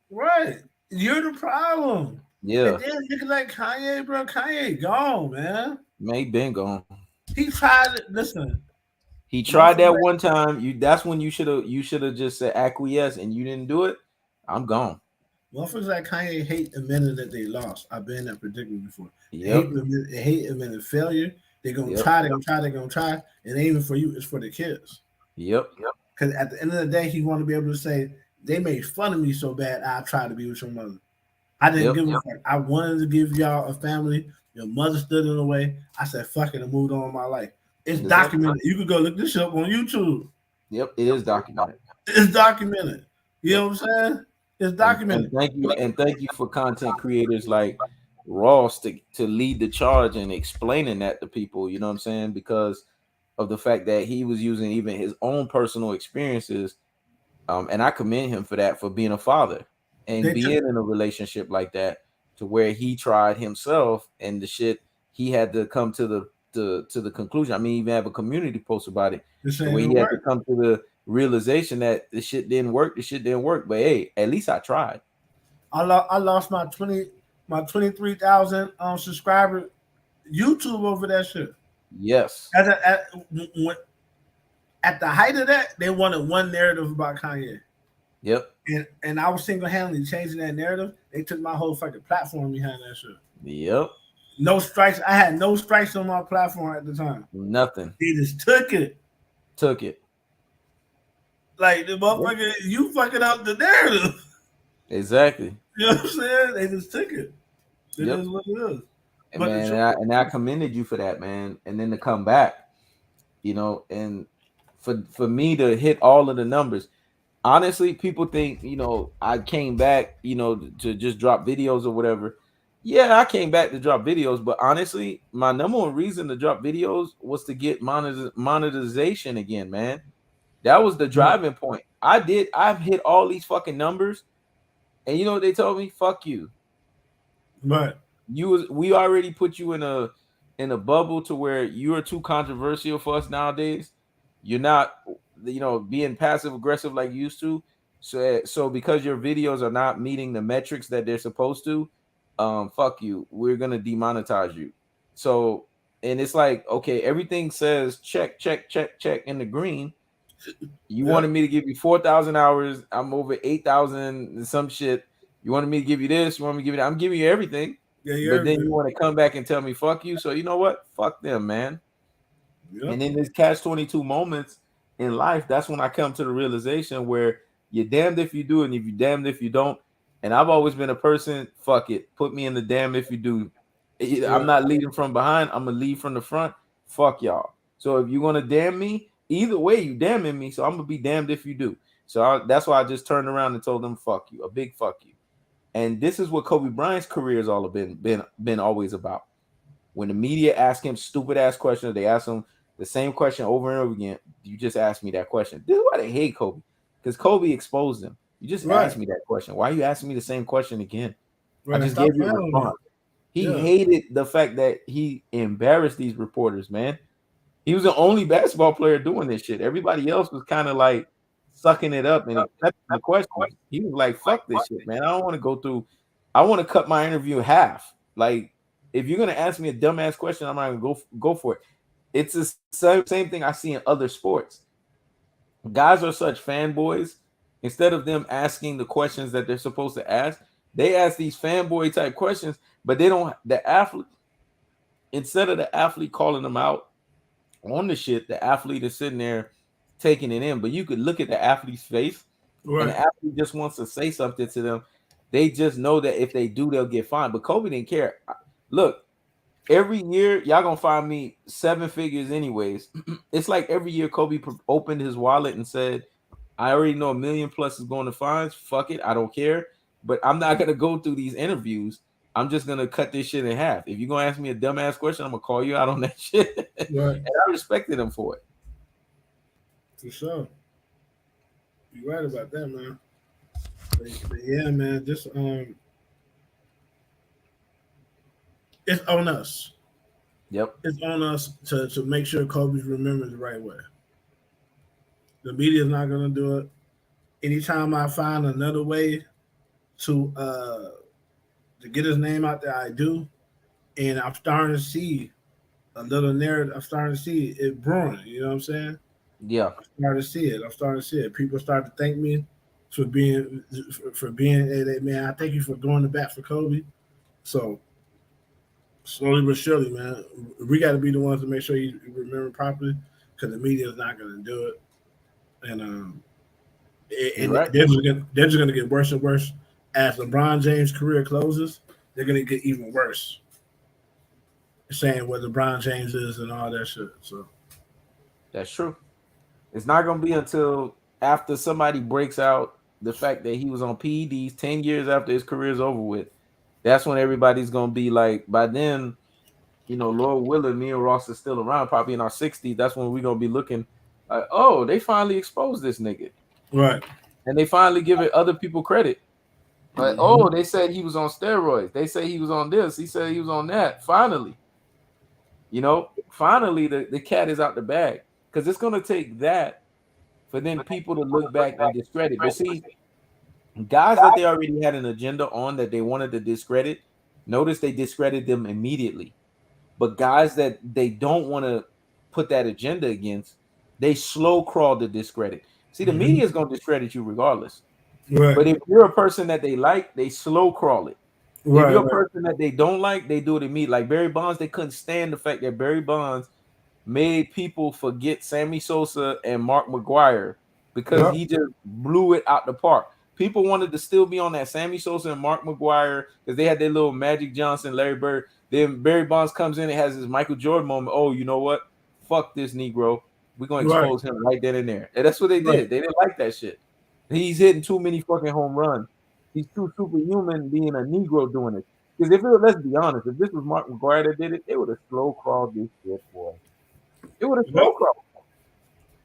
right, you're the problem. And Yeah, then niggas like Kanye, bro. Kanye gone, man. man, he been gone. He tried it. Listen, He tried motherfucker that like one time. That's when you should have just said acquiesce, and you didn't do it. I'm gone. motherfuckers like Kanye hate the minute that they lost. I've been in that predicament before. Yep, They hate the minute failure. They're gonna yep, try, they're gonna try, they're gonna try. It ain't even for you, it's for the kids. yep, Because at the end of the day, he want to be able to say, they made fun of me so bad I tried to be with your mother. I didn't yep. give a fuck. I wanted to give y'all a family. Your mother stood in the way. I said, fuck it, and moved on with my life. It's Exactly. documented. You could go look this up on YouTube. Yep, it is documented. It's documented. You Yep. know what I'm saying? It's And documented. thank you for content creators like Ross to lead the charge and explaining that to people, you know what I'm saying? Because of the fact that he was using even his own personal experiences. And I commend him for that, for being a father and They took being in a relationship like that, to where he tried himself and the shit he had to come to the conclusion. I mean, he even have a community post about it, this to ain't where gonna he had to work. come to the realization that the shit didn't work. The shit didn't work. But hey, at least I tried. I lost my 23,000 subscriber YouTube over that shit. Yes. When, at the height of that, they wanted one narrative about Kanye. Yep. And I was single handedly changing that narrative. They took my whole fucking platform behind that shit. Yep. No strikes. I had no strikes on my platform at the time. Nothing. They just took it. Took it. Like the Yep. motherfucker, you fucking up the narrative. Exactly. You know what I'm saying? They just took it. It Yep. is what it is. And But the man, truth, and I commended you for that, man. And then to come back, and for me to hit all of the numbers. Honestly, people think, I came back, to just drop videos or whatever. Yeah, I came back to drop videos, but honestly, my number one reason to drop videos was to get monetization again, man. That was the driving point. I've hit all these fucking numbers, and you know what they told me? Fuck you. but We already put you in a bubble to where you are too controversial for us nowadays. You're not, being passive aggressive like you used to. So because your videos are not meeting the metrics that they're supposed to, fuck you. We're gonna demonetize you. So, and it's like, okay, everything says check, check, check, check in the green. You yeah, wanted me to give you 4,000 hours. I'm over 8,000 and some shit. You wanted me to give you this. You want me to give you that. I'm giving you everything. yeah, But then you're you want to come back and tell me fuck you. So you know what? Fuck them, man. yeah, And in this catch 22 moments in life, that's when I come to the realization where you're damned if you do and if you damned if you don't. And I've always been a person, fuck it. Put me in the damn if you do. I'm yeah, not leading from behind. I'm gonna lead from the front. Fuck y'all. So if you're gonna damn me, either way you damning me. So I'm gonna be damned if you do. So that's why I just turned around and told them fuck you, a big fuck you. And this is what Kobe Bryant's career has all been always about. When the media ask him stupid ass questions, they ask him the same question over and over again. You just asked me that question. This is why they hate Kobe, because Kobe exposed them. You just right, asked me that question. Why are you asking me the same question again? I Right. just Stop gave you a playing with me. response. He Yeah. hated the fact that he embarrassed these reporters, man. He was the only basketball player doing this shit. Everybody else was kind of like sucking it up and accepting the questions. He was like, fuck this shit, man. I don't want to go through. I want to cut my interview in half. Like, if you're gonna ask me a dumbass question, I'm not gonna go for it. It's the same thing I see in other sports. Guys are such fanboys. Instead of them asking the questions that they're supposed to ask, they ask these fanboy type questions, but they don't. The athlete, instead of the athlete calling them out on the shit, the athlete is sitting there taking it in. But you could look at the athlete's face, and Right. the athlete just wants to say something to them. They just know that if they do, they'll get fined. But Kobe didn't care. Look, every year, y'all gonna find me 7 figures anyways. It's like every year Kobe opened his wallet and said, I already know $1 million plus is going to fines. Fuck it, I don't care. But I'm not gonna go through these interviews. I'm just gonna cut this shit in half. If you're gonna ask me a dumbass question, I'm gonna call you out on that shit. Right. And I respected him for it. For sure. You're right about that, man. But yeah, man. Just it's on us. Yep. It's on us to make sure Kobe's remembered the right way. The media's not gonna do it. Anytime I find another way to uh to get his name out there, I do. And I'm starting to see a little narrative. I'm starting to see it brewing. You know what I'm saying? Yeah. I'm starting to see it. I'm starting to see it. People start to thank me for being hey, man. I thank you for going to bat for Kobe. So slowly but surely, man, we got to be the ones to make sure you remember properly because the media is not going to do it, and You're right. they're just gonna get worse and worse as LeBron James' career closes. They're gonna get even worse, saying what LeBron James is and all that shit. So That's true. It's not gonna be until after somebody breaks out the fact that he was on PEDs 10 years after his career is over with. That's when everybody's gonna be like, by then, Lord willing, me and Ross is still around, probably in our 60s. That's when we're gonna be looking like, oh, they finally exposed this nigga. right, And they finally give it other people credit. Like, mm-hmm. oh, they said he was on steroids. They say he was on this. He said he was on that. Finally, finally the cat is out the bag. Because it's gonna take that for then people to look back and discredit. But see, guys that they already had an agenda on that they wanted to discredit, notice they discredit them immediately. But guys that they don't want to put that agenda against, they slow crawl the discredit. See, the Mm-hmm. media is going to discredit you regardless. Right, But if you're a person that they like, they slow crawl it. If right, you're a right. person that they don't like, they do it immediately. Like Barry Bonds, they couldn't stand the fact that Barry Bonds made people forget Sammy Sosa and Mark McGwire because Yep. he just blew it out the park. People wanted to still be on that Sammy Sosa and Mark McGwire because they had their little Magic Johnson, Larry Bird. Then Barry Bonds comes in and has his Michael Jordan moment. Oh, you know what? Fuck this Negro. We're going to Right, expose him right then and there. And that's what they right. did. They didn't like that shit. He's hitting too many fucking home runs. He's too superhuman being a Negro doing it. Because let's be honest, if this was Mark McGwire that did it, they would have slow crawled this shit, boy. It would have Yep. slow crawled.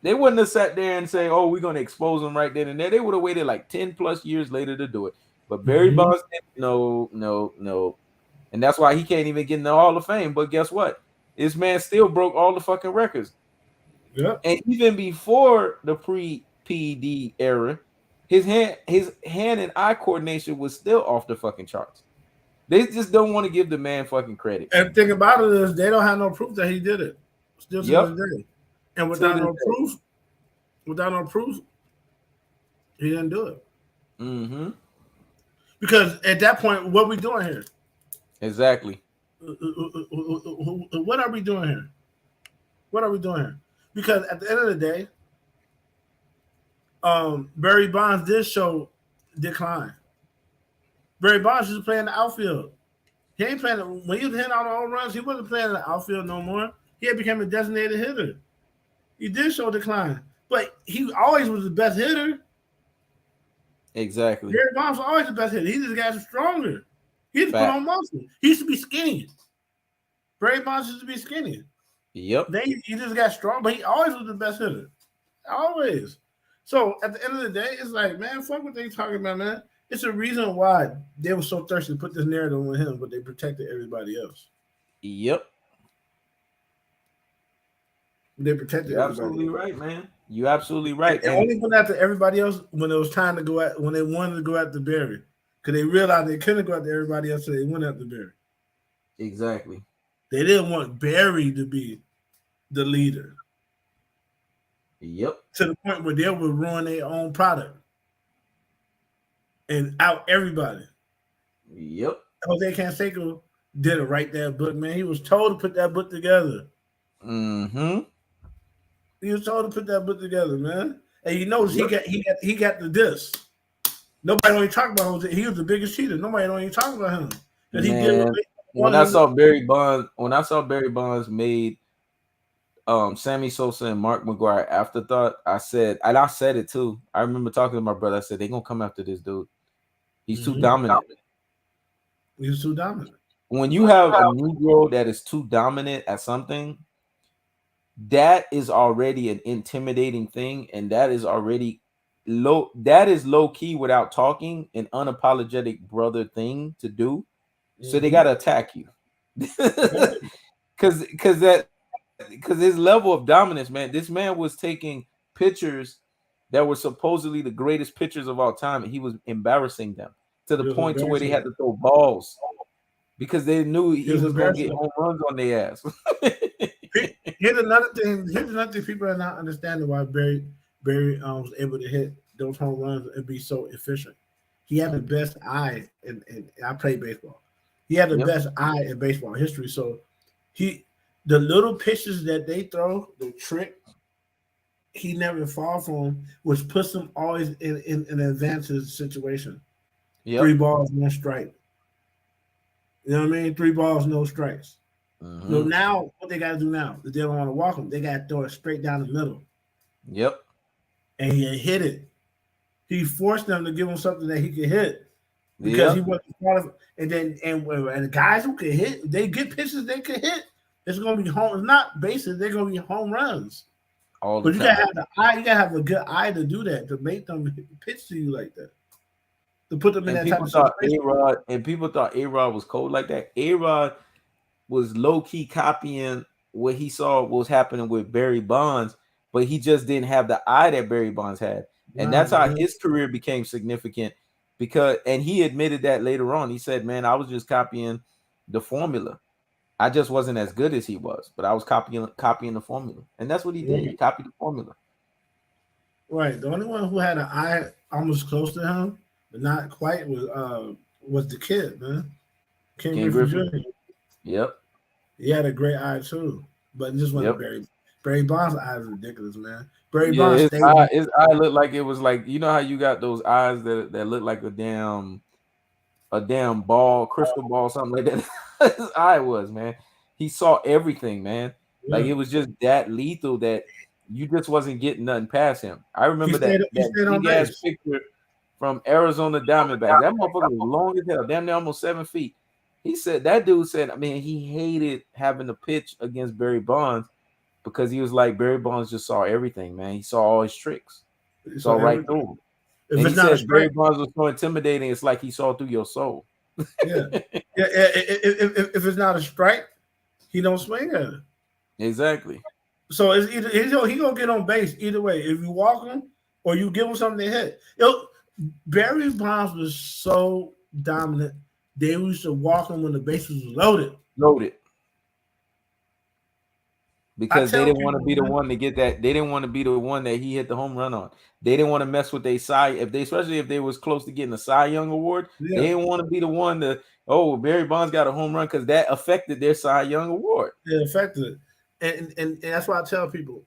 They wouldn't have sat there and say, "Oh, we're going to expose them right then and there." They would have waited like 10 plus years later to do it. But Barry Mm-hmm. Bonds, no, no, no, and that's why he can't even get in the Hall of Fame. But guess what? This man still broke all the fucking records. Yep. And even before the pre-PD era, his hand and eye coordination was still off the fucking charts. They just don't want to give the man fucking credit. And the thing about it is they don't have no proof that he did it. Still to Yep. this day. And To this day. without no proof, he didn't do it. Mm-hmm. Because at that point, what are we doing here? Exactly. What are we doing here? What are we doing here? Because at the end of the day, Barry Bonds did show decline. Barry Bonds was playing the outfield. He ain't playing when he was hitting all the home runs. He wasn't playing in the outfield no more. He had become a designated hitter. He did show decline, but he always was the best hitter. Exactly. Barry Bonds was always the best hitter. He just got stronger. He used to put on muscle. He used to be skinny. Barry Bonds used to be skinny. Yep. Then he just got strong, but he always was the best hitter. Always. So at the end of the day, it's like, man, fuck what they talking about, man. It's a reason why they were so thirsty to put this narrative on him, but they protected everybody else. Yep. They protected You're everybody absolutely else. right, man. You're absolutely right. And And only went after everybody else when it was time to go at when they wanted to go after Barry. Because they realized they couldn't go after everybody else, so they went after Barry. exactly. They didn't want Barry to be the leader Yep. to the point where they would ruin their own product and out everybody. Yep. Jose Canseco didn't write that book, man. He was told to put that book together. Mm-hmm. He was told to put that book together, man. And you notice Yep. he got the diss. Nobody don't even talk about Jose. He was the biggest cheater. Nobody don't even talk about him because he did what Man, they when wanted I him to. saw Barry Bonds, made Sammy Sosa and Mark McGuire afterthought, I said it too. I remember talking to my brother. I said they're gonna come after this dude. He's too Mm-hmm. dominant. He was too dominant. When you have a Negro that is too dominant at something, that is already an intimidating thing, and that is already low. That is low key without talking, an unapologetic brother thing to do. So they Mm-hmm. gotta attack you. Because his level of dominance, man, this man was taking pictures that were supposedly the greatest pictures of all time, and he was embarrassing them to the He was point to where they embarrassing. had to throw balls because they knew He he was was gonna get embarrassing. home runs on their ass. Here's another thing. Here's another thing people are not understanding why Barry was able to hit those home runs and be so efficient. He had the best eye, and I played baseball. He had the Yep, best eye in baseball history. So he, the little pitches that they throw, the trick, he never fall for him, which puts him always in an advantage situation. yep. 3 balls, 1 strike. You know what I mean? 3 balls, no strikes. So Hmm. now, what they got to do now? If they don't want to walk him, they got to throw it straight down the middle, Yep. and he hit it. He forced them to give him something that he could hit because he Yep. wasn't part of. And then and the guys who can hit, they get pitches they can hit. It's gonna be home. It's not bases. They're gonna be home runs. All the But you gotta time. have the eye. You gotta have a good eye to do that to make them pitch to you like that. To put them in And that type people of thought situation. A-Rod was cold like that. A-Rod was low key copying what he saw what was happening with Barry Bonds, but he just didn't have the eye that Barry Bonds had. And Nah, that's how man. his career became significant because and he admitted that later on. He said, "Man, I was just copying the formula. I just wasn't as good as he was, but I was copying the formula." And that's what he did. He Right. copied the formula. Right. The only one who had an eye almost close to him, but not quite, was the kid, man. Ken Ken Griffey Griffey. Jr. Yep. He had a great eye too, but just wasn't Yep. Barry. Barry Bonds' eye is ridiculous, man. Barry Yeah, Bonds stayed. his eye looked like it was like you know how you got those eyes that look like a damn ball, crystal ball, something like that. His eye was, man. He saw everything, man. Like Yeah, it was just that lethal that you just wasn't getting nothing past him. I he remember stayed. that He that stayed on big ass base. picture from Arizona Diamondbacks. That motherfucker was long as hell, damn near almost 7 feet. He said that dude said, I mean, he hated having to pitch against Barry Bonds because he was like Barry Bonds just saw everything, man. He saw all his tricks, saw So right every through him. if And he it's not a said Barry strike, Bonds was so intimidating, it's like he saw through your soul. yeah, yeah. If it's not a strike, he don't swing at it. Exactly. So it's either he gonna get on base either way. If you walk him or you give him something to hit. Barry Bonds was so dominant. They used to walk him when the bases was loaded. Loaded. I Because they tell didn't want to people, be the man, one to get that. They didn't want to be the one that he hit the home run on. They didn't want to mess with their Cy. If they, especially if they was close to getting a Cy Young award, they yeah, didn't want to be the one to. Oh, Barry Bonds got a home run because that affected their Cy Young award. it affected it. And that's why I tell people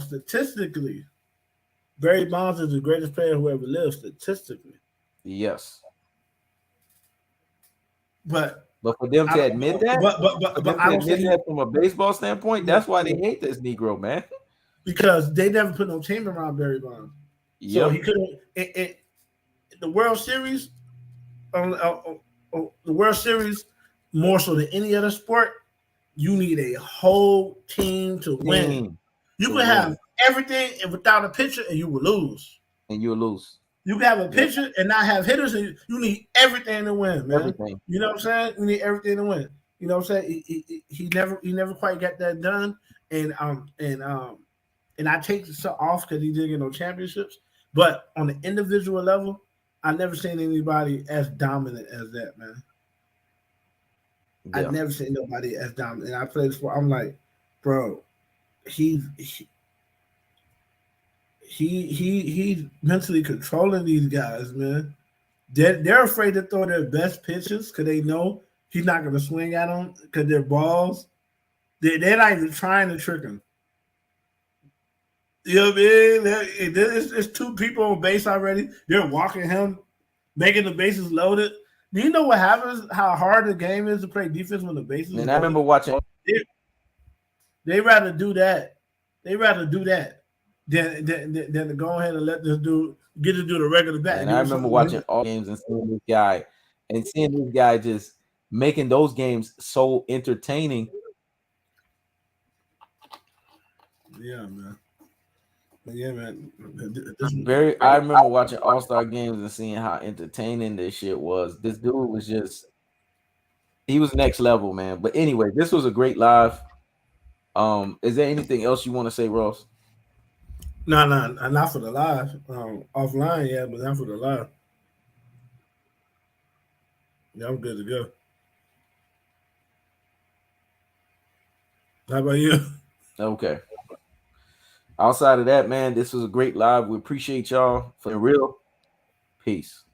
statistically, Barry Bonds is the greatest player who ever lived statistically. Yes, But but for them I to don't admit know. that, But I don't say he, from a baseball standpoint, yeah, that's why they yeah, hate this Negro, man. because they never put no team around Barry Bonds. So he Yep. couldn't. The World Series, the World Series, more so than any other sport, you need a whole team to win. Team You to can have win, everything and without a pitcher, and you will lose. and you'll lose. You can have a Yeah. pitcher and not have hitters, and you need everything to win, man. Everything. You know what I'm saying? You need everything to win. You know what I'm saying? He never quite got that done, and and I take this off because he didn't get no championships. But on the individual level, I never seen anybody as dominant as that, man. I Yeah. never seen nobody as dominant. And I play the sport. I'm like, bro, he's he's mentally controlling these guys, man. They're afraid to throw their best pitches because they know he's not going to swing at them because they're balls. They're not even trying to trick him. You know what I mean? It's two people on base already. They're walking him, making the bases loaded. Do you know what happens? How hard the game is to play defense when the bases And are I remember loaded? watching. They rather do that. They rather do that than to go ahead and let this dude get to do the regular bat. And I remember watching all games and seeing this guy just making those games so entertaining. Yeah, man. Yeah, man. I remember watching All-Star games and seeing how entertaining this shit was. This dude was he was next level, man. But anyway, this was a great live. Is there anything else you want to say, Ross? No, not for the live. Offline, yeah, but not for the live. Yeah, I'm good to go. How about you? Okay. Outside of that, man, this was a great live. We appreciate y'all for real. Peace.